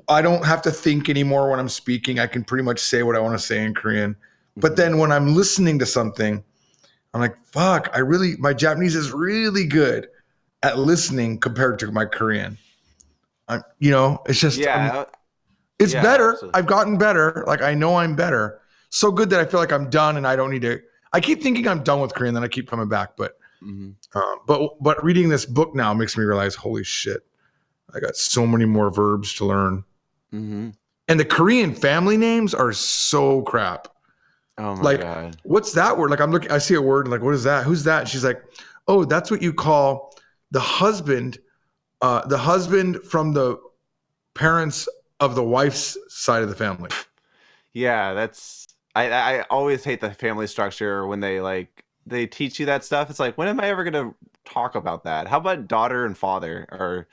I don't have to think anymore when I'm speaking. I can pretty much say what I want to say in Korean. But then when I'm listening to something, I'm like, fuck, my Japanese is really good at listening compared to my Korean. It's just, Yeah, it's yeah, better. absolutely. I've gotten better. Like I know I'm better. So good that I feel like I'm done and I don't need to. I keep thinking I'm done with Korean, then I keep coming back. But reading this book now makes me realize, holy shit, I got so many more verbs to learn. Mm-hmm. And the Korean family names are so crap. Oh my Like, god. what's that word? Like I'm looking, I see a word, like, what is that? Who's that? And she's like, oh, that's what you call the husband from the parents of the wife's side of the family. Yeah, that's I always hate the family structure when they teach you that stuff. It's like, when am I ever gonna talk about that? How about daughter and father or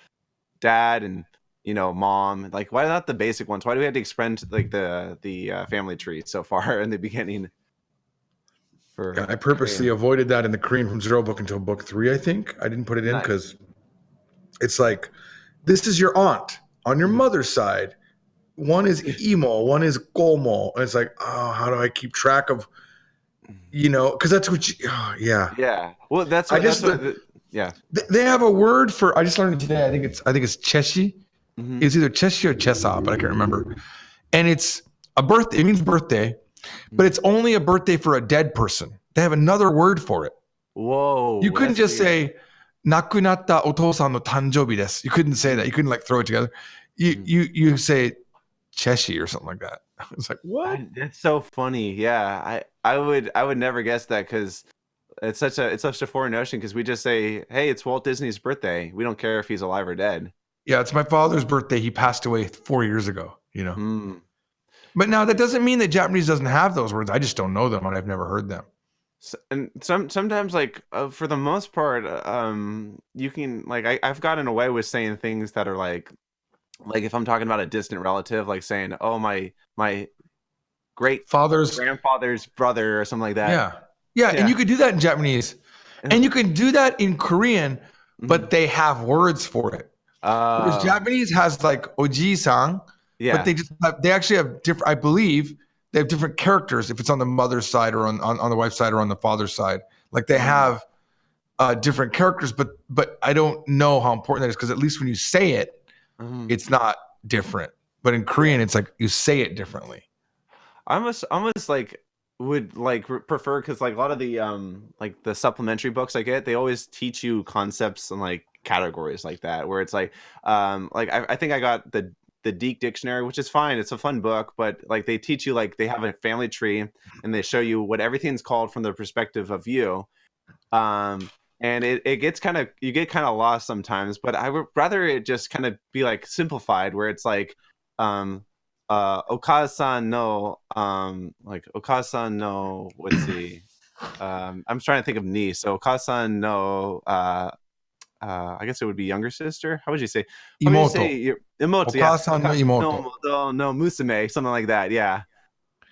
dad and mom? Like, why not the basic ones? Why do we have to expand like the family tree so far in the beginning for I purposely Korean? avoided that in the Korean from Zero book until book 3, I think. I didn't put it in Nice. because it's like, this is your aunt on your mother's side. One is emo, one is gomo. And it's like, oh, how do I keep track of, because that's what yeah. Yeah. Well, I just, yeah. they have a word for, I just learned it today. I think it's cheshi. Mm-hmm. It's either cheshi or chesa, but I can't remember. And it's a birthday. It means birthday, but it's only a birthday for a dead person. They have another word for it. Whoa. You couldn't That's just weird. say nakunatta otosan no tanjobi desu. You couldn't say that. You couldn't like throw it together. You say cheshi or something like that. It's like, what? That's so funny. Yeah, I would never guess that because it's such a foreign notion because we just say, hey, it's Walt Disney's birthday. We don't care if he's alive or dead. Yeah, it's my father's birthday. He passed away 4 years ago, Hmm. But now that doesn't mean that Japanese doesn't have those words. I just don't know them and I've never heard them. And sometimes like for the most part, you can like I've gotten away with saying things that are like if I'm talking about a distant relative, like saying, oh, my great Father's, grandfather's brother or something like that. yeah. Yeah, and Yeah. you could do that in Japanese. And you can do that in Korean, but they have words for it. Whereas Japanese has like oji-san, but Yeah. they actually have different, I believe they have different characters if it's on the mother's side or on the wife's side or on the father's side. Like they have different characters, but I don't know how important that is because at least when you say it, it's not different. But in Korean, it's like you say it differently. I almost like would like prefer because like a lot of the like the supplementary books I get, they always teach you concepts and like categories like that where it's like I think I got the Deke dictionary, which is fine, it's a fun book, but like they teach you like they have a family tree and they show you what everything's called from the perspective of you. And it gets you get kind of lost sometimes, but I would rather it just kind of be like simplified where it's like um Okasan no like Okasan no, let's see, I'm trying to think of niece. So Okasan no I guess it would be younger sister. How would you say Imoto. your imoto? Yeah, Okasan no imoto. no musume, something like that. Yeah.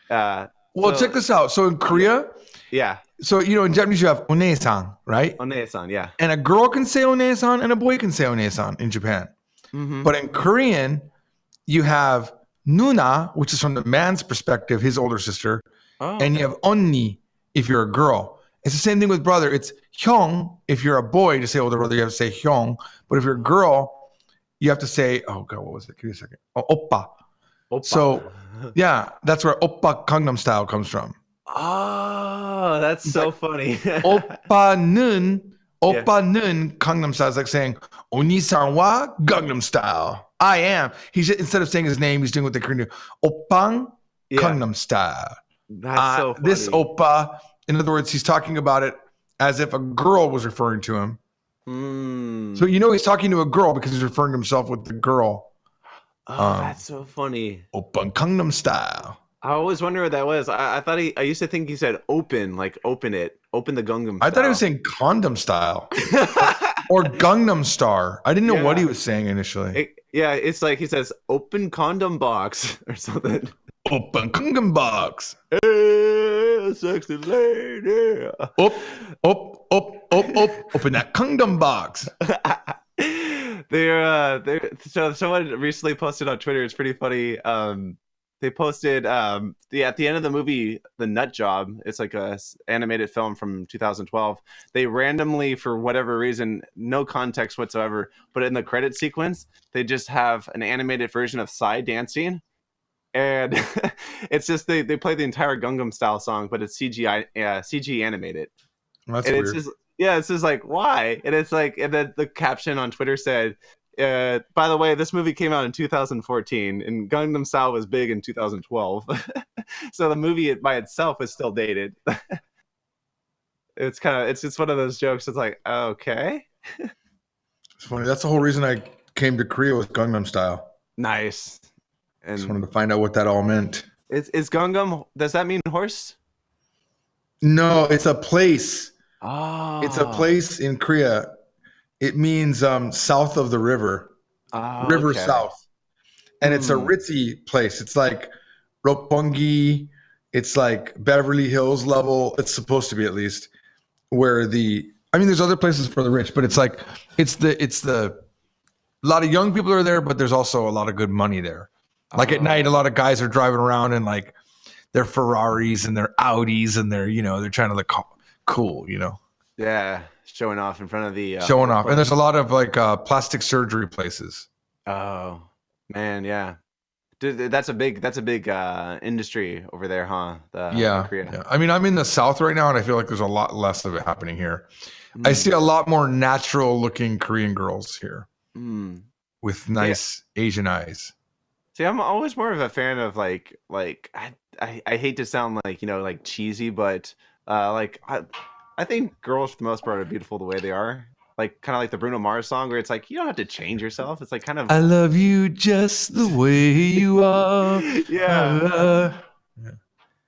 Well, check So this out. So in Korea, yeah, so in Japanese you have one-san, right? One-san, yeah. And a girl can say one-san and a boy can say one-san in Japan. Mm-hmm. But in Korean, you have Nuna, which is from the man's perspective, his older sister, Oh, and you have Onni if you're a girl. It's the same thing with brother. It's Hyung if you're a boy to say older brother, you have to say Hyung. But if you're a girl, you have to say, oh God, what was it? Give me a second. Oh, Oppa. Oppa. So yeah, that's where Oppa Gangnam Style comes from. Oh, that's so funny. Oppa는 Gangnam Style is like saying Oni-san wa Gangnam Style. I am. He's instead of saying his name, he's doing what the Korean do. Oppang Gangnam Style. That's so funny. This oppa, in other words, he's talking about it as if a girl was referring to him. So he's talking to a girl because he's referring to himself with the girl. Oh, that's so funny. Oppang Gangnam Style. I always wonder what that was. I thought I used to think he said open, like open it, open the Gangnam Style. I thought he was saying condom style or Gangnam Star. I didn't know what he was saying initially. Yeah, it's like he says, "Open condom box" or something. Open Gangnam box. Hey, sexy lady. Open that Gangnam box. They're so someone recently posted on Twitter. It's pretty funny. They posted at the end of the movie, The Nut Job. It's like a animated film from 2012. They randomly, for whatever reason, no context whatsoever, but in the credit sequence, they just have an animated version of Psy dancing, and it's just they play the entire Gangnam Style song, but it's CG animated. That's And weird. it's just it's just like, why? And it's like, and then the caption on Twitter said, by the way, this movie came out in 2014 and Gangnam Style was big in 2012. So the movie by itself is still dated. It's just one of those jokes. It's like, okay, It's funny. That's the whole reason I came to Korea was Gangnam Style. nice. Just And wanted to find out what that all meant. is Gangnam, does that mean horse? No, it's a place. Oh, It's a place in Korea. It means south of the river, river okay. south. And it's a ritzy place. It's like Roppongi. It's like Beverly Hills level. It's supposed to be, at least, where there's other places for the rich, but it's like, a lot of young people are there, but there's also a lot of good money there. Like at night, a lot of guys are driving around in like their Ferraris and their Audis and they're trying to look cool, Yeah, showing off in front of the showing off. And there's a lot of like plastic surgery places. oh man, yeah. Dude, that's a big industry over there, huh? Yeah. Korea. Yeah. I mean, I'm in the South right now, and I feel like there's a lot less of it happening here. I Mm, see a lot more natural looking Korean girls here mm. with nice Asian eyes. See, I'm always more of a fan of like I hate to sound like like cheesy, but like I think girls for the most part are beautiful the way they are. Like kind of like the Bruno Mars song where it's like you don't have to change yourself. It's like kind of I love you just the way you are. yeah.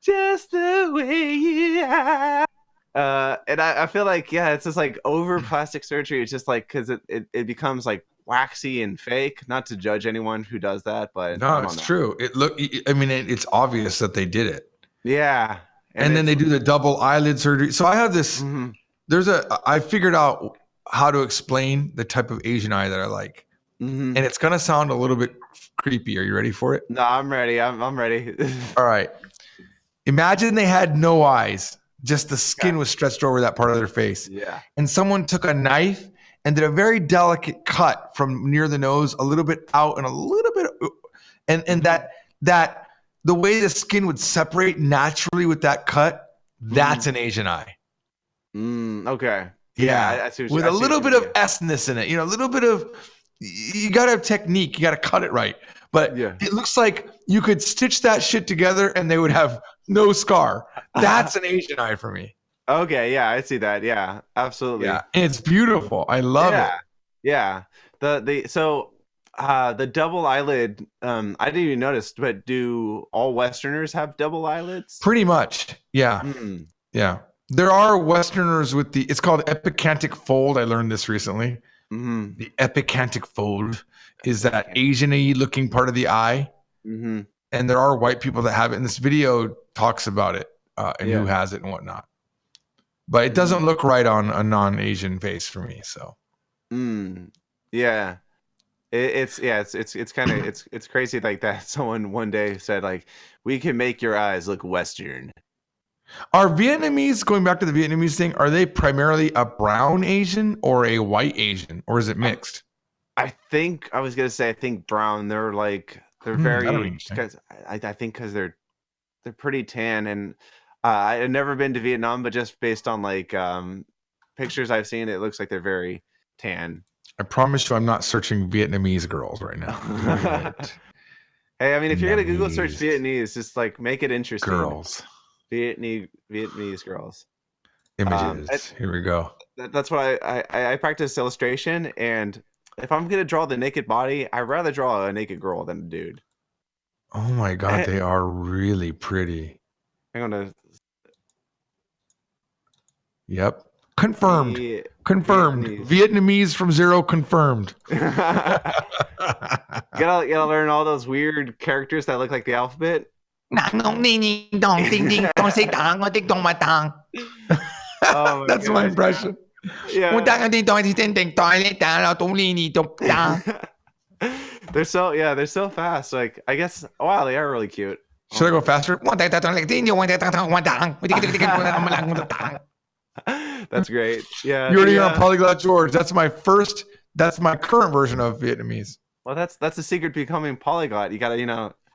Just the way you are. And I feel like it's just like over plastic surgery. It's just like because it becomes like waxy and fake. Not to judge anyone who does that, but No, I don't it's know. true. It's obvious that they did it. Yeah, And then it's they do the double eyelid surgery. So I have this, mhm, I figured out how to explain the type of Asian eye that I like. mhm. And it's going to sound a little bit creepy. Are you ready for it? No, I'm ready. I'm ready. All right. Imagine they had no eyes, just the skin Okay. was stretched over that part of their face. Yeah. And someone took a knife and did a very delicate cut from near the nose, a little bit out and a little bit, and that the way the skin would separate naturally with that cut, that's an Asian eye. Okay. Yeah, I see what with I a see what little you bit mean, of S-ness in it, a little bit of, you got to have technique, you got to cut it right. But yeah. it looks like you could stitch that shit together and they would have no scar. That's an Asian eye for me. Okay. Yeah, I see that. Yeah, absolutely. Yeah, and it's beautiful. I love it. Yeah. The double eyelid. I didn't even notice, but do all Westerners have double eyelids? Pretty much. Yeah. Mm. Yeah. There are Westerners with it's called epicantic fold. I learned this recently. Mm-hmm. The epicantic fold is that Asian-y looking part of the eye. Mm-hmm. And there are white people that have it. And this video talks about it and who has it and whatnot. But it doesn't look right on a non-Asian face for me. So. Yeah. It's kind of it's crazy like that. Someone one day said like, we can make your eyes look Western. Are Vietnamese, going back to the Vietnamese thing, are they primarily a brown Asian or a white Asian, or is it mixed? I think brown. They're like they're That'll be very interesting. because I think because they're pretty tan, and I've never been to Vietnam, but just based on like pictures I've seen, it looks like they're very tan. I promise you, I'm not searching Vietnamese girls right now. Hey, I mean, if you're gonna Google search Vietnamese, just like make it interesting. Girls. Vietnamese girls. Images. Here we go. That's why I practice illustration, and if I'm gonna draw the naked body, I'd rather draw a naked girl than a dude. Oh my god, they are really pretty. I'm gonna. Yep. Confirmed. Vietnamese from 0 confirmed. You gotta learn all those weird characters that look like the alphabet. Oh, that's my impression. Yeah. They're so fast. Like, I guess, wow, they are really cute. Should I go faster? That's great. Yeah. You already on Polyglot George. That's my current version of Vietnamese. Well, that's the secret to becoming polyglot. You gotta, you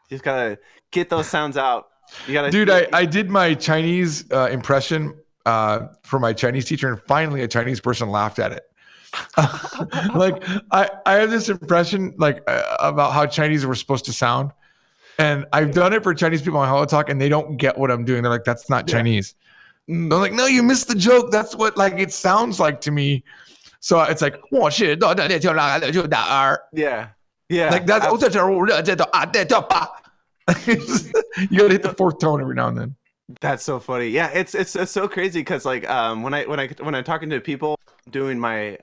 just gotta get those sounds out. You gotta. Dude, I did my Chinese impression for my Chinese teacher, and finally a Chinese person laughed at it. Like I have this impression like about how Chinese were supposed to sound, and I've done it for Chinese people on HoloTalk, and they don't get what I'm doing. They're like, "That's not Chinese." I'm like, "No, you missed the joke. That's what like it sounds like to me." So it's like, yeah. Like that's you gotta hit the fourth tone every now and then. That's so funny. Yeah, it's so crazy because like when I'm talking to people doing my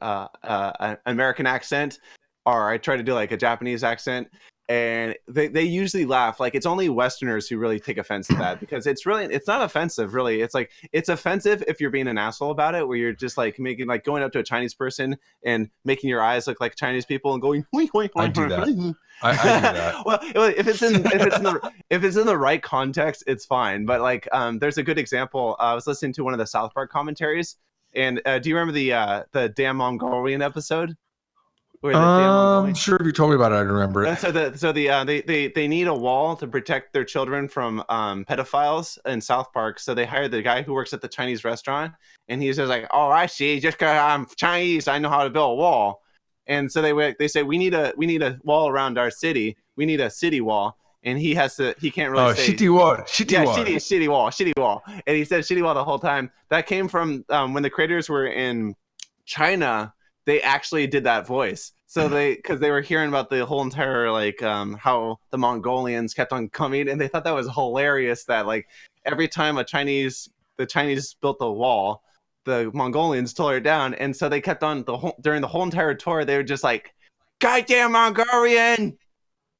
American accent, or I try to do like a Japanese accent, and they usually laugh. Like it's only Westerners who really take offense to that, because it's not offensive really. It's like it's offensive if you're being an asshole about it, where you're just like going up to a Chinese person and making your eyes look like Chinese people and going I do that. I do that. Well, if it's in the right context, it's fine. But like there's a good example. I was listening to one of the South Park commentaries, and do you remember the damn Mongolian episode? Sure, if you told me about it, I'd remember it. They need a wall to protect their children from pedophiles in South Park. So they hired the guy who works at the Chinese restaurant, and he's just like, "Oh, I see. Just because I'm Chinese, I know how to build a wall." And so they say we need a wall around our city. We need a city wall, and he can't really say shitty wall. Shitty wall. And he said shitty wall the whole time. That came from when the creators were in China. They actually did that voice. So because they were hearing about the whole entire like how the Mongolians kept on coming, and they thought that was hilarious that like every time the Chinese built a wall, the Mongolians tore it down, and so they kept on during the whole entire tour. They were just like, "Goddamn Mongolian,"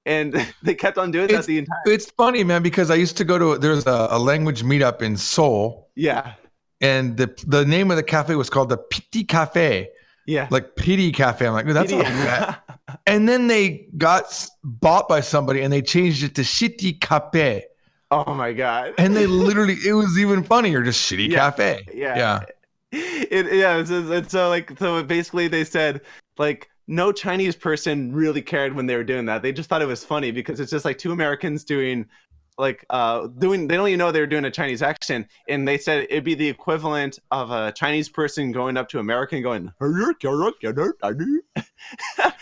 and they kept on doing that the entire. It's funny, man, because I used to go to there's a language meetup in Seoul. Yeah, and the name of the cafe was called the Pity Cafe. Yeah, like Pity Cafe. I'm like, that's not bad. And then they got bought by somebody, and they changed it to Shitty Cafe. Oh my god! And they literally, it was even funnier, just Shitty Cafe. Yeah. So basically, they said like no Chinese person really cared when they were doing that. They just thought it was funny because it's just like two Americans doing. They don't even know they were doing a Chinese accent, and they said it'd be the equivalent of a Chinese person going up to American going. I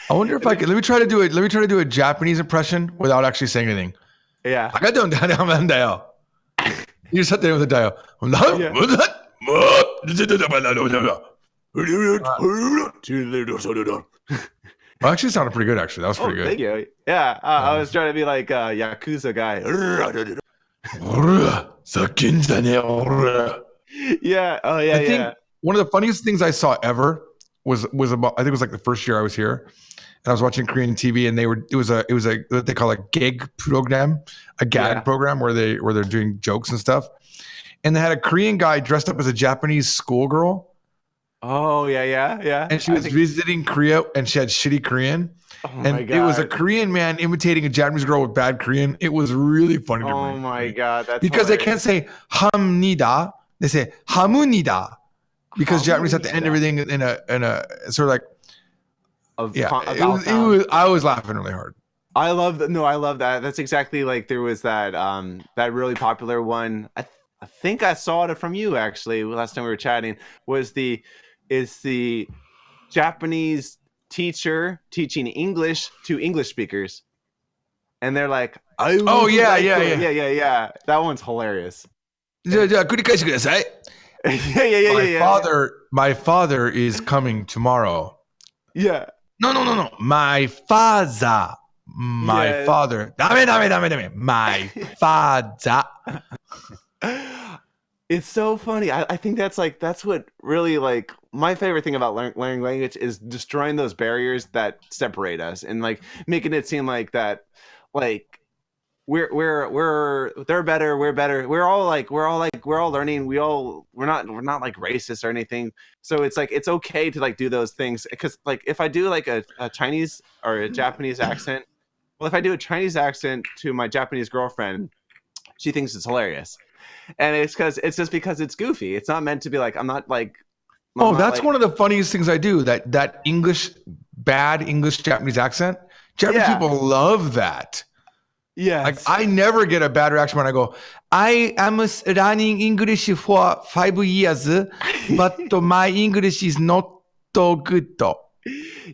wonder if I could. Let me try to do a Japanese impression without actually saying anything. Yeah. You just sit there with a dial. Well, actually, sounded pretty good. Actually, that was pretty good. Thank you. Yeah, I was trying to be like a Yakuza guy. Yeah. Oh yeah. I think one of the funniest things I saw ever was about. I think it was like the first year I was here, and I was watching Korean TV, and it was a what they call a gag program, program where they're doing jokes and stuff, and they had a Korean guy dressed up as a Japanese schoolgirl. Oh yeah. And she was visiting Korea, and she had shitty Korean. Oh my god! It was a Korean man imitating a Japanese girl with bad Korean. It was really funny to me. Oh my god! That's because hilarious. They can't say hamnida; they say hamunida, because Japanese have to end everything in a sort of like. I was laughing really hard. I love that. No, I love that. That's exactly like there was that that really popular one. I think I saw it from you actually last time we were chatting. Is the Japanese teacher teaching English to English speakers, and they're like, yeah. That one's hilarious. Yeah. Yeah. My father is coming tomorrow. Yeah. No. My father. My father. Dame. My father. It's so funny. I think that's what really like my favorite thing about learning language is destroying those barriers that separate us and like making it seem like that like we're they're better, we're better. We're all learning. We're not like racist or anything. So it's like it's okay to like do those things because like if I do like a Chinese or a Japanese accent, well if I do a Chinese accent to my Japanese girlfriend, she thinks it's hilarious. And it's just because it's goofy. It's not meant to be like I'm not That's like one of the funniest things I do. That bad English Japanese accent. Japanese yeah. people love that. Like Yes. I never get a bad reaction when I go, I am learning English for 5 years, but my English is not so good.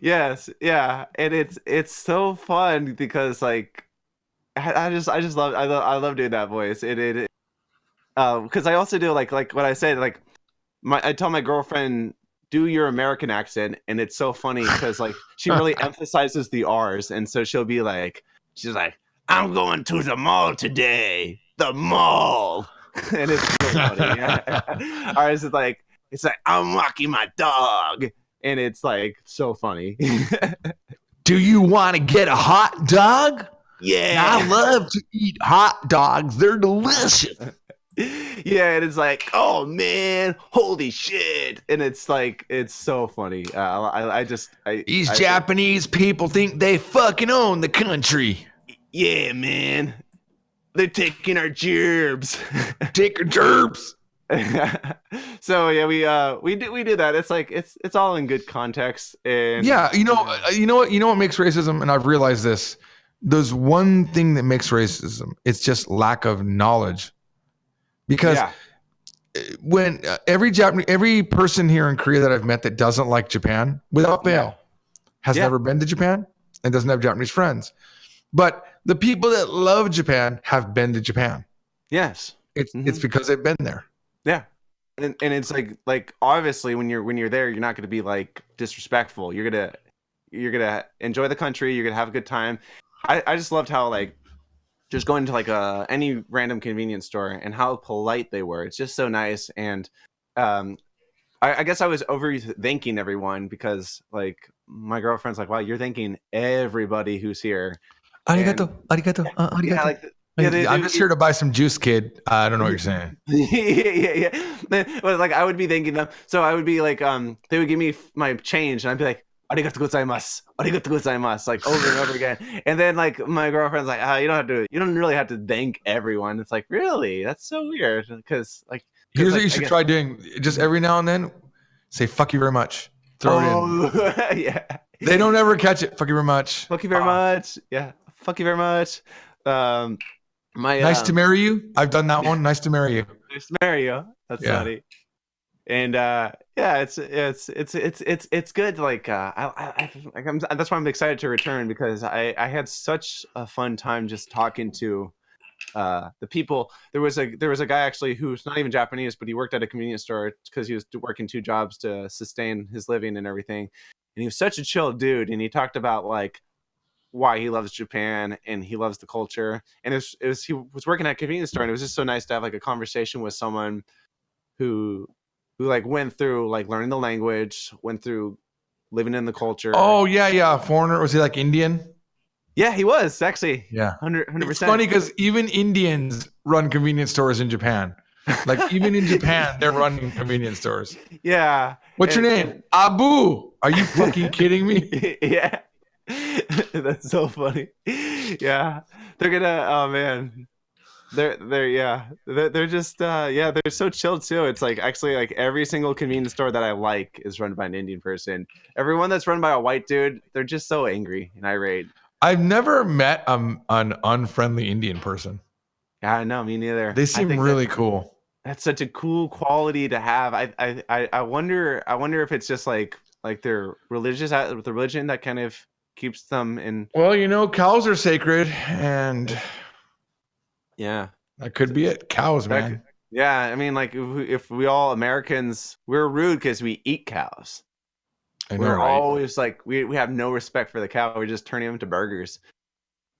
Yes, yeah, and it's so fun because like I just love I love doing that voice. It because I also do like what I said like I tell my girlfriend do your American accent, and it's so funny because like she really emphasizes the R's, and so she's like I'm going to the mall today, the mall, and it's so funny. Ours is like it's like I'm walking my dog, and it's like so funny. Do you want to get a hot dog? Yeah. I love to eat hot dogs. They're delicious. Yeah, and it's like, oh man, holy shit, and it's like it's so funny. These Japanese people think they fucking own the country. Yeah, man, they're taking our gerbs. Take our gerbs. So yeah, we do that. It's like it's all in good context. And yeah, you know what makes racism, and I've realized this. There's one thing that makes racism. It's just lack of knowledge. Because when every person here in Korea that I've met that doesn't like Japan, without fail, has never been to Japan and doesn't have Japanese friends. But the people that love Japan have been to Japan. Yes, it's because they've been there. Yeah, and it's like obviously when you're there, you're not going to be like disrespectful. You're gonna enjoy the country. You're gonna have a good time. I just loved how like just going to like any random convenience store and how polite they were. It's just so nice. And I guess I was overthinking everyone because like my girlfriend's like, wow, you're thanking everybody who's here. Arigato, arigato, arigato. I'm just here to buy some juice, kid. I don't know what you're saying. yeah. But like I would be thanking them. So I would be like, they would give me my change and I'd be like, arigato gozaimasu, arigato gozaimasu, like over and over again. And then like my girlfriend's like, you don't really have to thank everyone. It's like, really? That's so weird. Because like here's what you should try doing. Just every now and then, say "fuck you very much." Throw it in. Yeah. They don't ever catch it. Fuck you very much. Fuck you very much. Yeah. Fuck you very much. Nice to marry you. I've done that one. Nice to marry you. Nice to marry you. That's funny. And it's good. Like that's why I'm excited to return because I had such a fun time just talking to the people. There was a guy actually who's not even Japanese, but he worked at a convenience store because he was working 2 jobs to sustain his living and everything. And he was such a chill dude. And he talked about like why he loves Japan and he loves the culture. And he was working at a convenience store, and it was just so nice to have like a conversation with someone who like went through like learning the language, went through living in the culture. Oh yeah. Foreigner. Was he like Indian? Yeah, he was actually. Yeah, 100%. It's funny because even Indians run convenience stores in Japan. Like even in Japan, they're running convenience stores. Yeah. What's your name? Abu. Are you fucking kidding me? Yeah. That's so funny. Yeah. They're gonna. Oh man. They're just they're so chill too. It's like actually like every single convenience store that I like is run by an Indian person. Everyone that's run by a white dude, they're just so angry and irate. I've never met an unfriendly Indian person. Yeah, no, me neither. They seem really cool. That's such a cool quality to have. I wonder if it's just like their religion that kind of keeps them in. Well, cows are sacred, and yeah, that could be it. Cows, man. Yeah, I mean, like if we all Americans, we're rude because we eat cows. We're always like we have no respect for the cow. We're just turning them into burgers.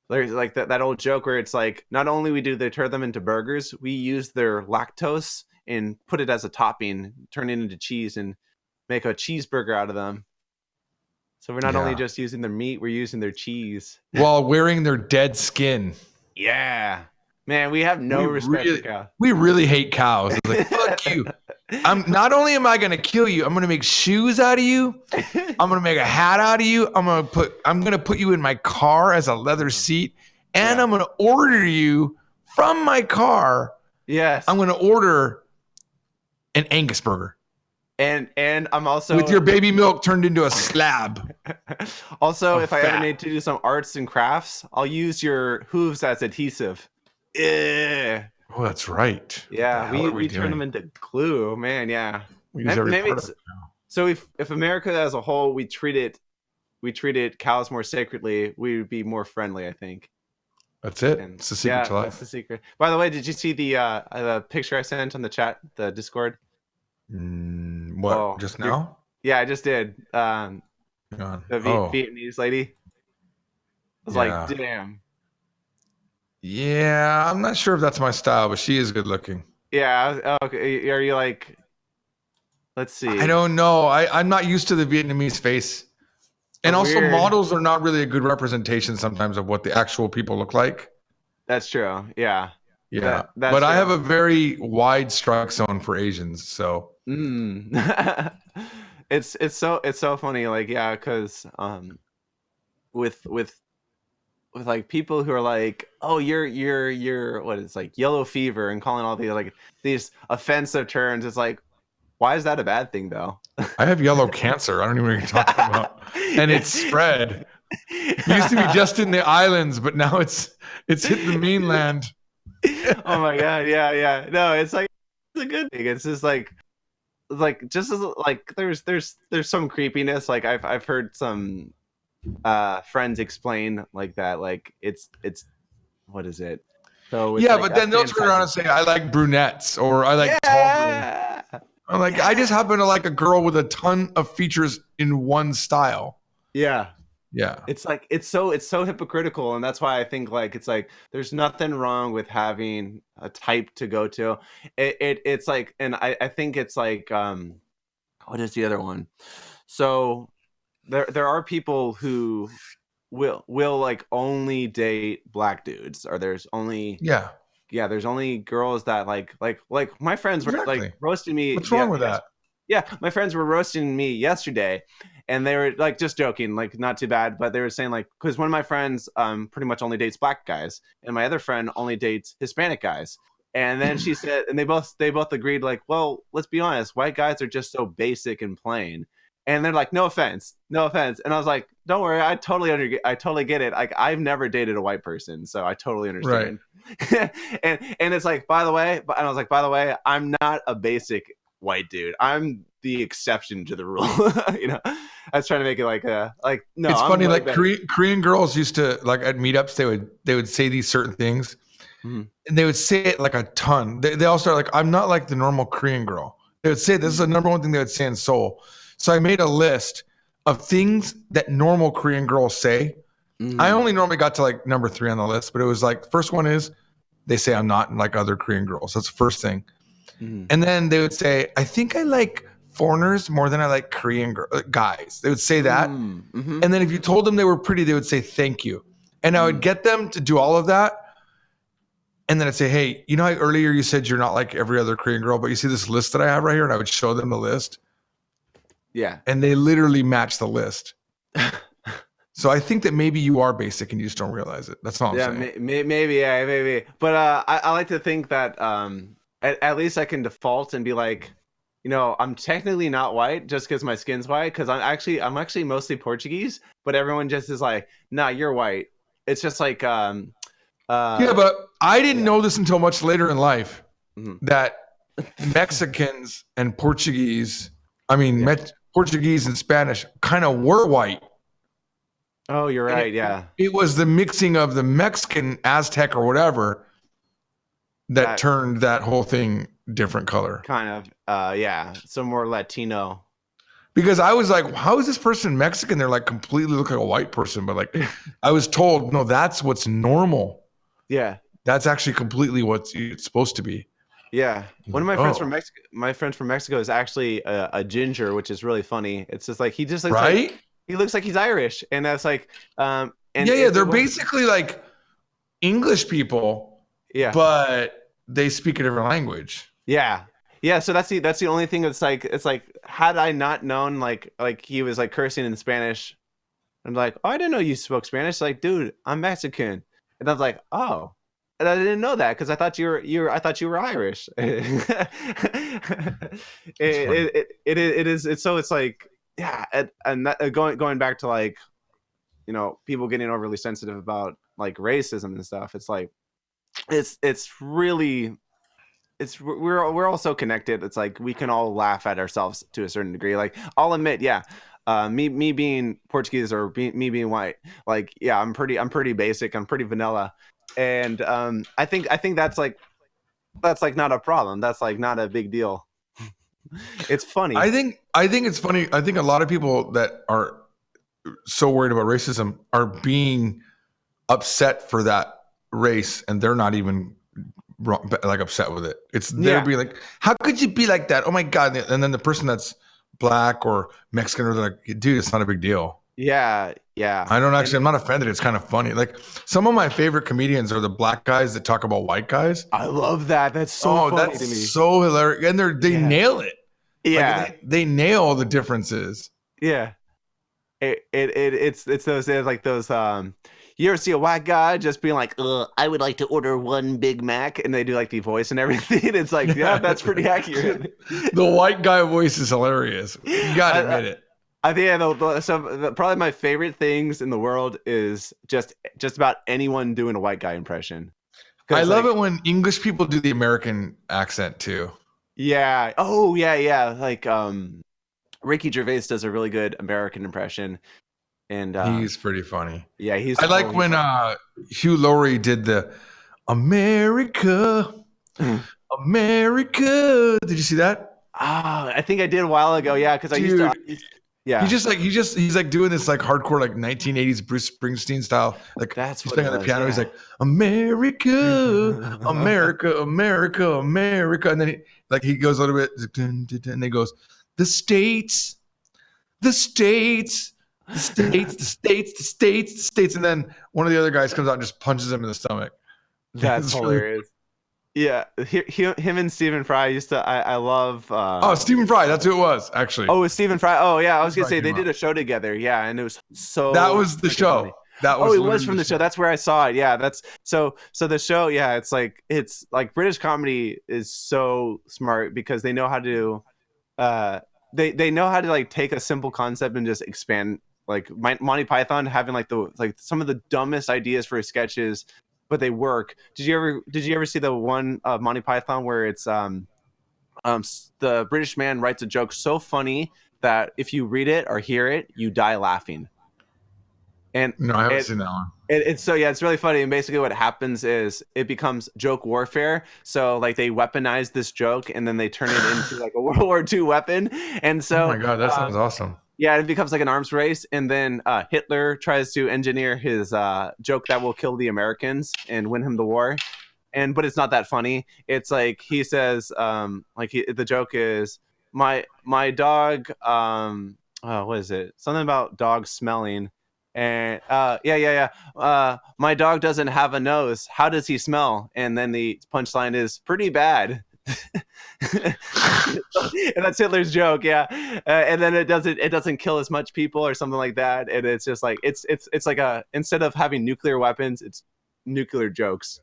There's like that old joke where it's like not only do they turn them into burgers, we use their lactose and put it as a topping, turn it into cheese, and make a cheeseburger out of them. So we're not only just using their meat, we're using their cheese while wearing their dead skin. Yeah, man, we have no respect for cows. We really hate cows. It's like, fuck you. Not only am I gonna kill you, I'm gonna make shoes out of you. I'm gonna make a hat out of you. I'm gonna put you in my car as a leather seat, and I'm gonna order you from my car. Yes, I'm gonna order an Angus burger. And I'm also with your baby milk turned into a slab. Also, if I ever need to do some arts and crafts, I'll use your hooves as adhesive. Yeah. Oh, that's right. Yeah, we turn them into glue, man. Yeah. We use every part of it now. So if America as a whole we treated cows more sacredly, we would be more friendly, I think. That's it. It's the secret to life. That's the secret. By the way, did you see the picture I sent on the chat, the Discord? What? Just now? Yeah, I just did. The Vietnamese lady. I was like, damn. Yeah, I'm not sure if that's my style, but she is good looking. Yeah. Okay. Are you like? Let's see. I don't know. I'm not used to the Vietnamese face, and also models are not really a good representation sometimes of what the actual people look like. That's true. Yeah. Yeah. But I have a very wide strike zone for Asians, so. It's so funny, like, yeah, because with like people who are like, oh, you're what is like yellow fever and calling all these offensive terms. It's like, why is that a bad thing though? I have yellow cancer. I don't even know what you're talking about, and it's spread. It used to be just in the islands, but now it's hit the mainland. Oh my god, yeah. No, it's like it's a good thing. It's just like just as like there's some creepiness. Like I've heard some friends explain like that. Like it's what is it? So it's but then they'll turn around and say I like brunettes or I like tall. I'm like, I just happen to like a girl with a ton of features in one style. Yeah. It's like it's so hypocritical, and that's why I think like it's like there's nothing wrong with having a type to go to. It's like, and I think it's like what is the other one? So there are people who will like only date black dudes, or there's only there's only girls that like my friends were like roasting me. What's wrong with that? Yeah, my friends were roasting me yesterday, and they were like just joking, like not too bad, but they were saying like, because one of my friends pretty much only dates black guys, and my other friend only dates Hispanic guys. And then she said, and they both agreed, like, well, let's be honest, white guys are just so basic and plain. And they're like, no offense. And I was like, don't worry, I totally get it. Like, I've never dated a white person, so I totally understand. Right. and it's like, by the way, I'm not a basic white dude. I'm the exception to the rule. You know, I was trying to make it like no. It's funny, like Korean girls used to, like at meetups, they would say these certain things, and they would say it like a ton. They all start like, I'm not like the normal Korean girl. They would say this is the number one thing they would say in Seoul. So I made a list of things that normal Korean girls say. I only normally got to like number 3 on the list, but it was like, first one is they say I'm not like other Korean girls. That's the first thing. And then they would say, I think I like foreigners more than I like Korean guys. They would say that. And then if you told them they were pretty, they would say thank you. And I would get them to do all of that. And then I'd say, hey, you know how earlier you said you're not like every other Korean girl, but you see this list that I have right here? And I would show them the list. Yeah. And they literally match the list. So I think that maybe you are basic and you just don't realize it. That's all I'm saying. Maybe. But I like to think that at least I can default and be like, you know, I'm technically not white just because my skin's white, because I'm actually mostly Portuguese, but everyone just is like, nah, you're white. It's just like yeah, but I didn't know this until much later in life that Mexicans and Portuguese, Portuguese and Spanish kind of were white. Oh, you're right. Yeah. It was the mixing of the Mexican, Aztec, or whatever that turned that whole thing different color. Kind of. Yeah. So more Latino. Because I was like, how is this person Mexican? They're like completely look like a white person. But like, I was told, no, that's what's normal. Yeah. That's actually completely what it's supposed to be. Yeah, one of my friends from Oh, Mexico. My friend from Mexico is actually a ginger, which is really funny. It's just like he just looks like right? he looks like he's Irish, and that's like, and Yeah, yeah. it They're was basically like English people, yeah, but they speak a different language. yeah, yeah. So that's the only thing that's like it's like had I not known like he was like cursing in Spanish, I'm like, oh, I didn't know you spoke Spanish. Like, dude, I'm Mexican, and I was like, oh. And I didn't know that because I thought I thought you were Irish. It's funny. It is it's so it's like yeah and that, going back to like people getting overly sensitive about like racism and stuff. It's like it's really we're all so connected. It's like we can all laugh at ourselves to a certain degree. Like I'll admit, yeah, me being Portuguese or me being white, like yeah, I'm pretty basic. I'm pretty vanilla, and I think that's like not a problem. That's like not a big deal. It's funny. I think it's funny. I think a lot of people that are so worried about racism are being upset for that race, and they're not even like upset with it. It's they're Yeah, being like, "How could you be like that? Oh my god!" And then the person that's black or Mexican or like, "Dude, it's not a big deal." yeah, yeah. I don't actually. And I'm not offended. It's kind of funny. Like some of my favorite comedians are the black guys that talk about white guys. I love that. That's so Oh, funny that's to me. so hilarious, and they Yeah, nail it. Like yeah, they nail the differences. yeah. It's those like those you ever see a white guy just being like I would like to order one Big Mac and they do like the voice and everything. It's like yeah, that's pretty accurate. The white guy voice is hilarious. You gotta I, admit it. I think probably my favorite things in the world is just about anyone doing a white guy impression. I Because love like it when English people do the American accent too. yeah, oh yeah, like Ricky Gervais does a really good American impression, and He's pretty funny. yeah, I like he's when Hugh Laurie did the America, America. Did you see that? ah, I think I did a while ago. Yeah, because Dude, yeah, he's like doing this like hardcore like 1980s Bruce Springsteen style. Like that's he's what it playing on the was. piano. He's Yeah. like America, America, America, America, and then he goes a little bit, and then he goes the states, the states, the states, the states, the states, the states, and then one of the other guys comes out and just punches him in the stomach. That's It's really hilarious. Yeah, him and Stephen Fry used to. I love. oh Stephen Fry. That's who it was actually. Oh, it was Stephen Fry. Oh, yeah. I was Stephen gonna Fry say they came did out. a show together. Yeah, and it was That so was the freaking funny. show. That Oh, was it was literally from the show. That's where I saw it. Yeah, that's so the show. Yeah, it's like British comedy is so smart because they know how to uh they know how to like take a simple concept and just expand like Monty Python having like the like some of the dumbest ideas for sketches, but they work. Did you ever see the one Monty Python where it's the British man writes a joke so funny that if you read it or hear it, you die laughing. And No, I haven't it seen that one. it's so yeah, it's really funny. And basically, what happens is it becomes joke warfare. So like they weaponize this joke, and then they turn it into like a World War II weapon. And Oh my so god, that sounds awesome. yeah, it becomes like an arms race. And then Hitler tries to engineer his joke that will kill the Americans and win him the war. But it's not that funny. It's like he says the joke is my dog what is it? Something about dogs smelling. And my dog doesn't have a nose. How does he smell? And then the punchline is pretty bad. And that's Hitler's joke, yeah. And then it doesn't kill as much people or something like that. And it's just like it's like a instead of having nuclear weapons, it's nuclear jokes.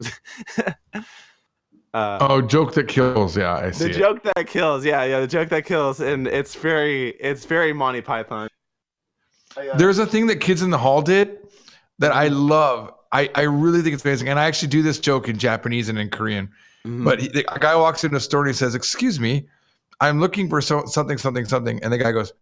Oh, joke that kills. Yeah, I see The it. joke that kills, yeah, the joke that kills, and it's very Monty Python. There's a thing that Kids in the Hall did that I love. I really think it's amazing. And I actually do this joke in Japanese and in Korean. But a guy walks into a store and he says, "Excuse me, I'm looking for something, something, something." And the guy goes,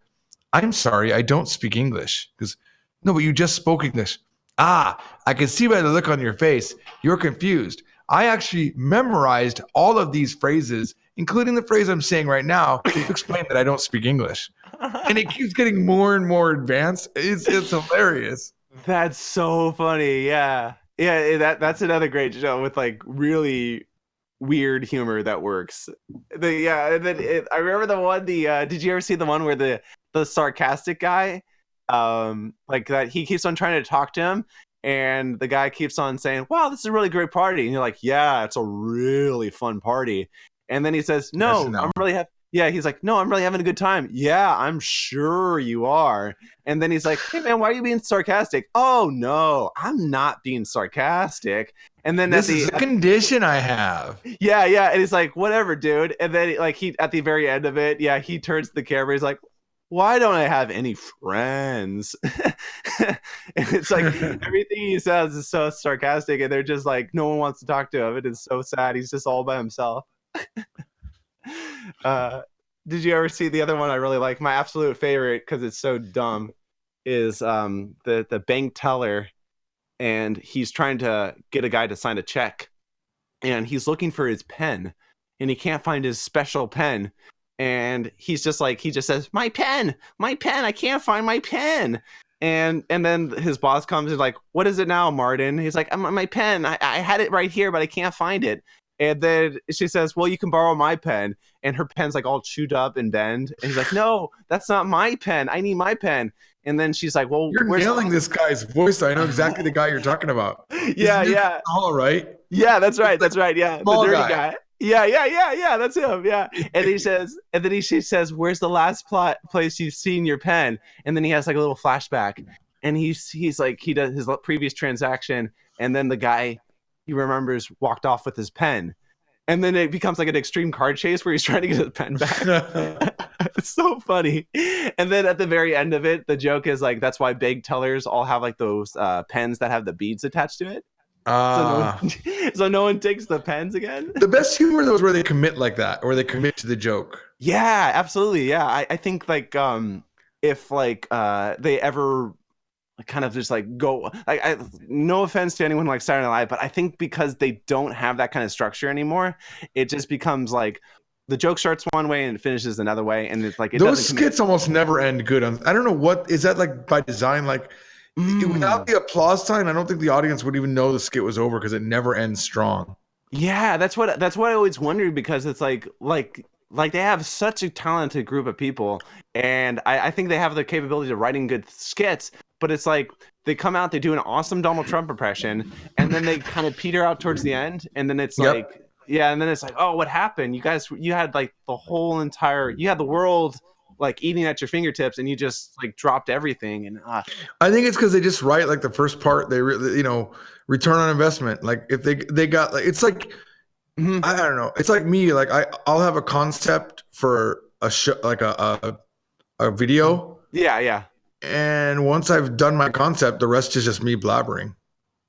"I'm sorry, I don't speak English." He goes, "No, but you just spoke English." "Ah, I can see by the look on your face, you're confused. I actually memorized all of these phrases, including the phrase I'm saying right now, to explain that I don't speak English." And it keeps getting more and more advanced. It's hilarious. That's so funny. Yeah, that's another great show with like really weird humor that works. And then I remember the one. Did you ever see the one where the sarcastic guy, like that, he keeps on trying to talk to him, and the guy keeps on saying, "Wow, this is a really great party," and you're like, "Yeah, it's a really fun party," and then he says, "No, I'm really happy." Yeah, he's like, "No, I'm really having a good time." "Yeah, I'm sure you are." And then he's like, "Hey man, why are you being sarcastic?" "Oh no, I'm not being sarcastic." And then this is a condition I have. Yeah, and he's like, "Whatever, dude." And then like he at the very end of it, yeah, he turns to the camera. He's like, "Why don't I have any friends?" And it's like everything he says is so sarcastic, and they're just like, no one wants to talk to him. It is so sad. He's just all by himself. Did you ever see the other one I really like? My absolute favorite, because it's so dumb, is the bank teller, and he's trying to get a guy to sign a check, and he's looking for his pen, and he can't find his special pen, and he just says, my pen, I can't find my pen. And then his boss comes and like, what is it now, Martin? He's like, my pen, I had it right here, but I can't find it. And then she says, well, you can borrow my pen. And her pen's like all chewed up and bend. And he's like, no, that's not my pen. I need my pen. And then she's like, well, you're nailing this guy's voice. I know exactly the guy you're talking about. Yeah. All right. Yeah, that's right. Yeah. Small the dirty guy. Yeah. That's him. Yeah. And he says, where's the last place you've seen your pen? And then he has like a little flashback, and he's like, he does his previous transaction. And then the guy he remembers walked off with his pen. And then it becomes like an extreme card chase where he's trying to get his pen back. It's so funny. And then at the very end of it, the joke is like, that's why bank tellers all have like those pens that have the beads attached to it. So no one takes the pens again. The best humor though is where they commit like that, or they commit to the joke. Yeah, absolutely. Yeah, I think like if like they ever kind of just like go like, no offense to anyone like Saturday Night Live, but I think because they don't have that kind of structure anymore, it just becomes like the joke starts one way and it finishes another way, and it's like those skits almost never end good. I don't know what is that like by design. Like without the applause sign, I don't think the audience would even know the skit was over because it never ends strong. Yeah, that's what I always wondered, because it's like they have such a talented group of people, and I think they have the capability of writing good skits, but it's like they come out, they do an awesome Donald Trump impression, and then they kind of peter out towards the end, and then it's like, yeah, and then it's like, oh, what happened? You had like you had the world like eating at your fingertips, and you just like dropped everything. And I think it's because they just write like the first part, they return on investment. Like if they got like, it's like, I don't know. It's like me, like I'll have a concept for a show, like a video. Yeah. And once I've done my concept, the rest is just me blabbering.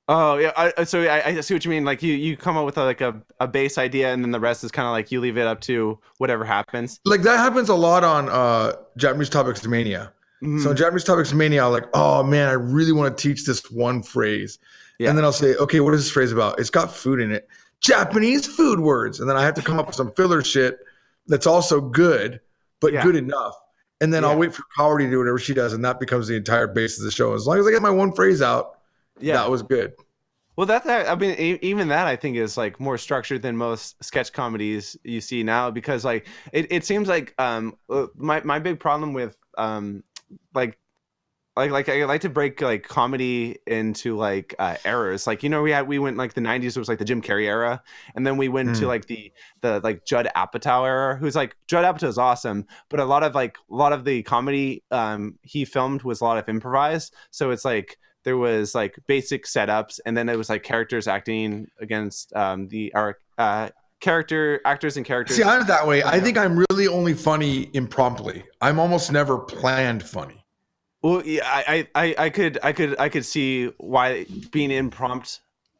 Oh yeah, I see what you mean. Like you come up with a base idea, and then the rest is kind of like you leave it up to whatever happens. Like that happens a lot on Japanese Topics Mania. So in Japanese Topics Mania, I'll like, oh man, I really want to teach this one phrase. Yeah. And then I'll say, okay, what is this phrase about? It's got food in it. Japanese food words. And then I have to come up with some filler shit that's also good, but good enough. And then I'll wait for Kaori to do whatever she does, and that becomes the entire base of the show. As long as I get my one phrase out, that was good. Well, that I mean, even that I think is like more structured than most sketch comedies you see now, because like it seems like my big problem with like I like to break like comedy into like eras. Like, we went like the 90s, it was like the Jim Carrey era, and then we went to like the like Judd Apatow era, who's like, Judd Apatow is awesome, but a lot of the comedy he filmed was a lot of improvised. So it's like there was like basic setups, and then it was like characters acting against actors and characters. See, I'm that way. I think I'm really only funny impromptu. I'm almost never planned funny. Well, yeah, I could see why being impromptu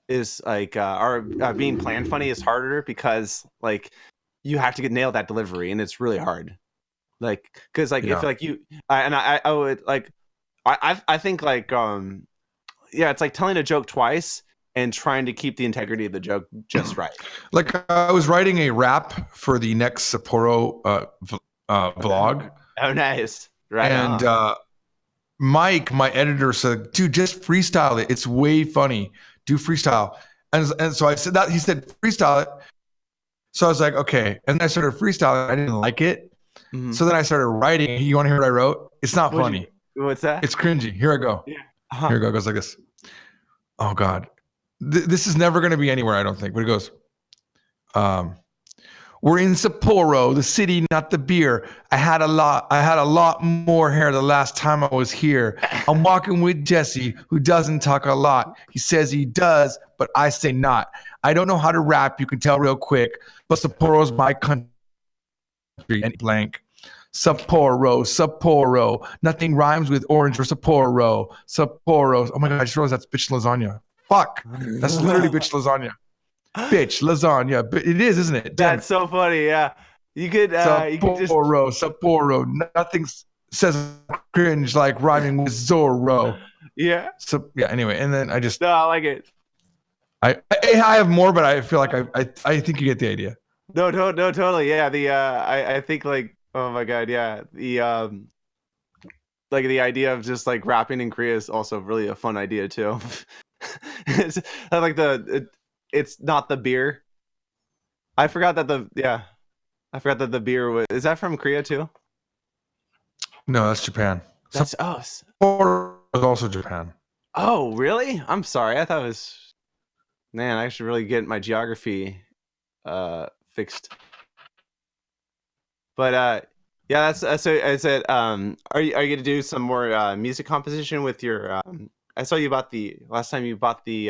is like or being planned funny is harder, because like you have to nail that delivery, and it's really hard. Like, because like if like you I would like I think like it's like telling a joke twice and trying to keep the integrity of the joke just right. Like I was writing a rap for the next Sapporo vlog. Oh, nice! Right, and Mike, my editor, said, dude, just freestyle it. It's way funny. Do freestyle. And so I said that. He said, freestyle it. So I was like, okay. And then I started freestyling. I didn't like it. Mhm. So then I started writing. You want to hear what I wrote? It's not What'd you- funny. What's that? It's cringy. Here I go. Yeah. Uh-huh. Here it goes like this. Oh God. This is never going to be anywhere, I don't think. But it goes, we're in Sapporo, the city, not the beer. I had a lot more hair the last time I was here. I'm walking with Jesse, who doesn't talk a lot. He says he does, but I say not. I don't know how to rap, you can tell real quick, but Sapporo's my country and blank. Sapporo. Nothing rhymes with orange or Sapporo. Sapporo. Oh my God, I just realized that's bitch lasagna. Fuck. That's literally bitch lasagna. Bitch lasagna. It is, isn't it? Damn That's so funny. Yeah. You could just Sapporo. Nothing says cringe like rhyming with Zorro. yeah. So yeah. Anyway, and then I just No, I like it. I have more, but I feel like I think you get the idea. No, totally. Yeah. I think like, oh my God, yeah. Like the idea of just like rapping in Korea is also really a fun idea too. It's like it's not the beer. I forgot that the beer was. Is that from Korea too? No, that's Japan. That's Sapporo is also Japan. Oh, really? I'm sorry. I thought it was. Man, I should really get my geography fixed. But yeah, that's so. I said, are you going to do some more music composition with your? I saw you bought the last time you bought the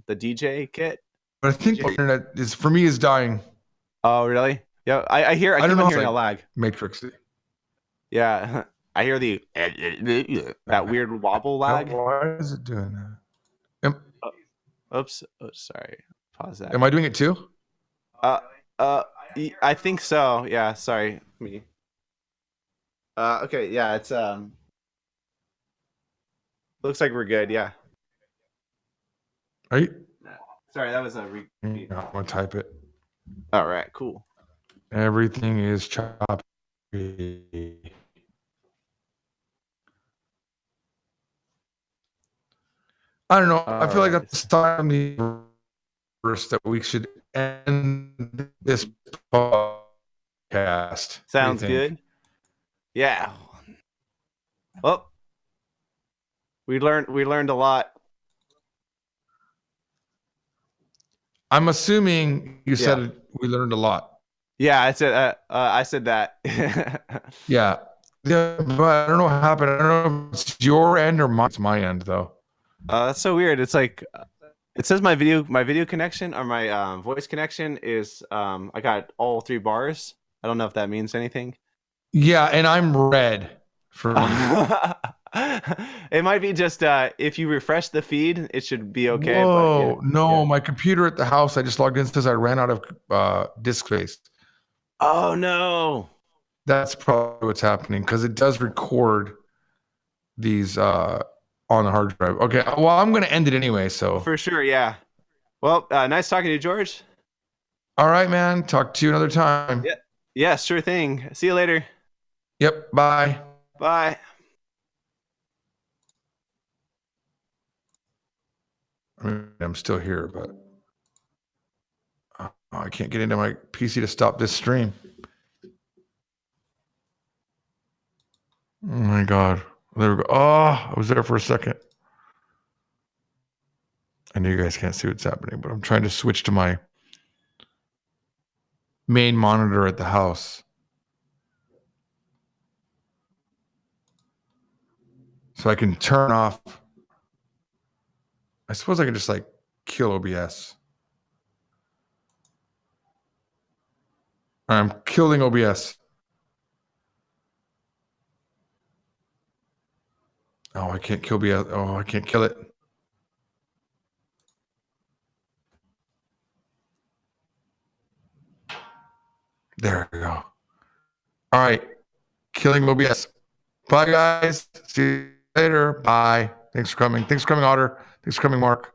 DJ kit. But I think the internet is for me is dying. Oh, really? Yeah, I hear. I keep on hearing a lag. Matrixy. Yeah, I hear that weird wobble lag. Why is it doing that? Oops. Oh, sorry. Pause that. Am I doing it too? I think so. Yeah. Sorry. Me. Okay. Yeah. It's looks like we're good. Yeah. Are you? Sorry, that was a I'm gonna type it. All right. Cool. Everything is choppy. I don't know. I feel like that's the time that we should end this podcast. Sounds good. Yeah. Well, we learned a lot. I'm assuming you said we learned a lot. Yeah, I said that. Yeah, but I don't know what happened. I don't know if it's your end or mine. It's my end though. That's so weird. It's like it says my video connection or my voice connection is I got all 3 bars. I don't know if that means anything. Yeah, and I'm red for me. It might be just if you refresh the feed, it should be okay. Whoa, But no, my computer at the house, I just logged in says I ran out of disk space. Oh no. That's probably what's happening because it does record these on the hard drive. Okay, well, I'm going to end it anyway, so. For sure, yeah. Well, nice talking to you, George. All right, man. Talk to you another time. Yeah, sure thing. See you later. Yep, bye. Bye. I mean, I'm still here, but I can't get into my PC to stop this stream. Oh my God. There we go. Oh, I was there for a second. I know you guys can't see what's happening, but I'm trying to switch to my main monitor at the house. So I can turn off. I suppose I can just like kill OBS. I'm killing OBS. Oh, I can't kill OBS. Oh, I can't kill it. There we go. All right. Killing OBS. Bye, guys. See you later. Bye. Thanks for coming. Thanks for coming, Otter. Thanks for coming, Mark.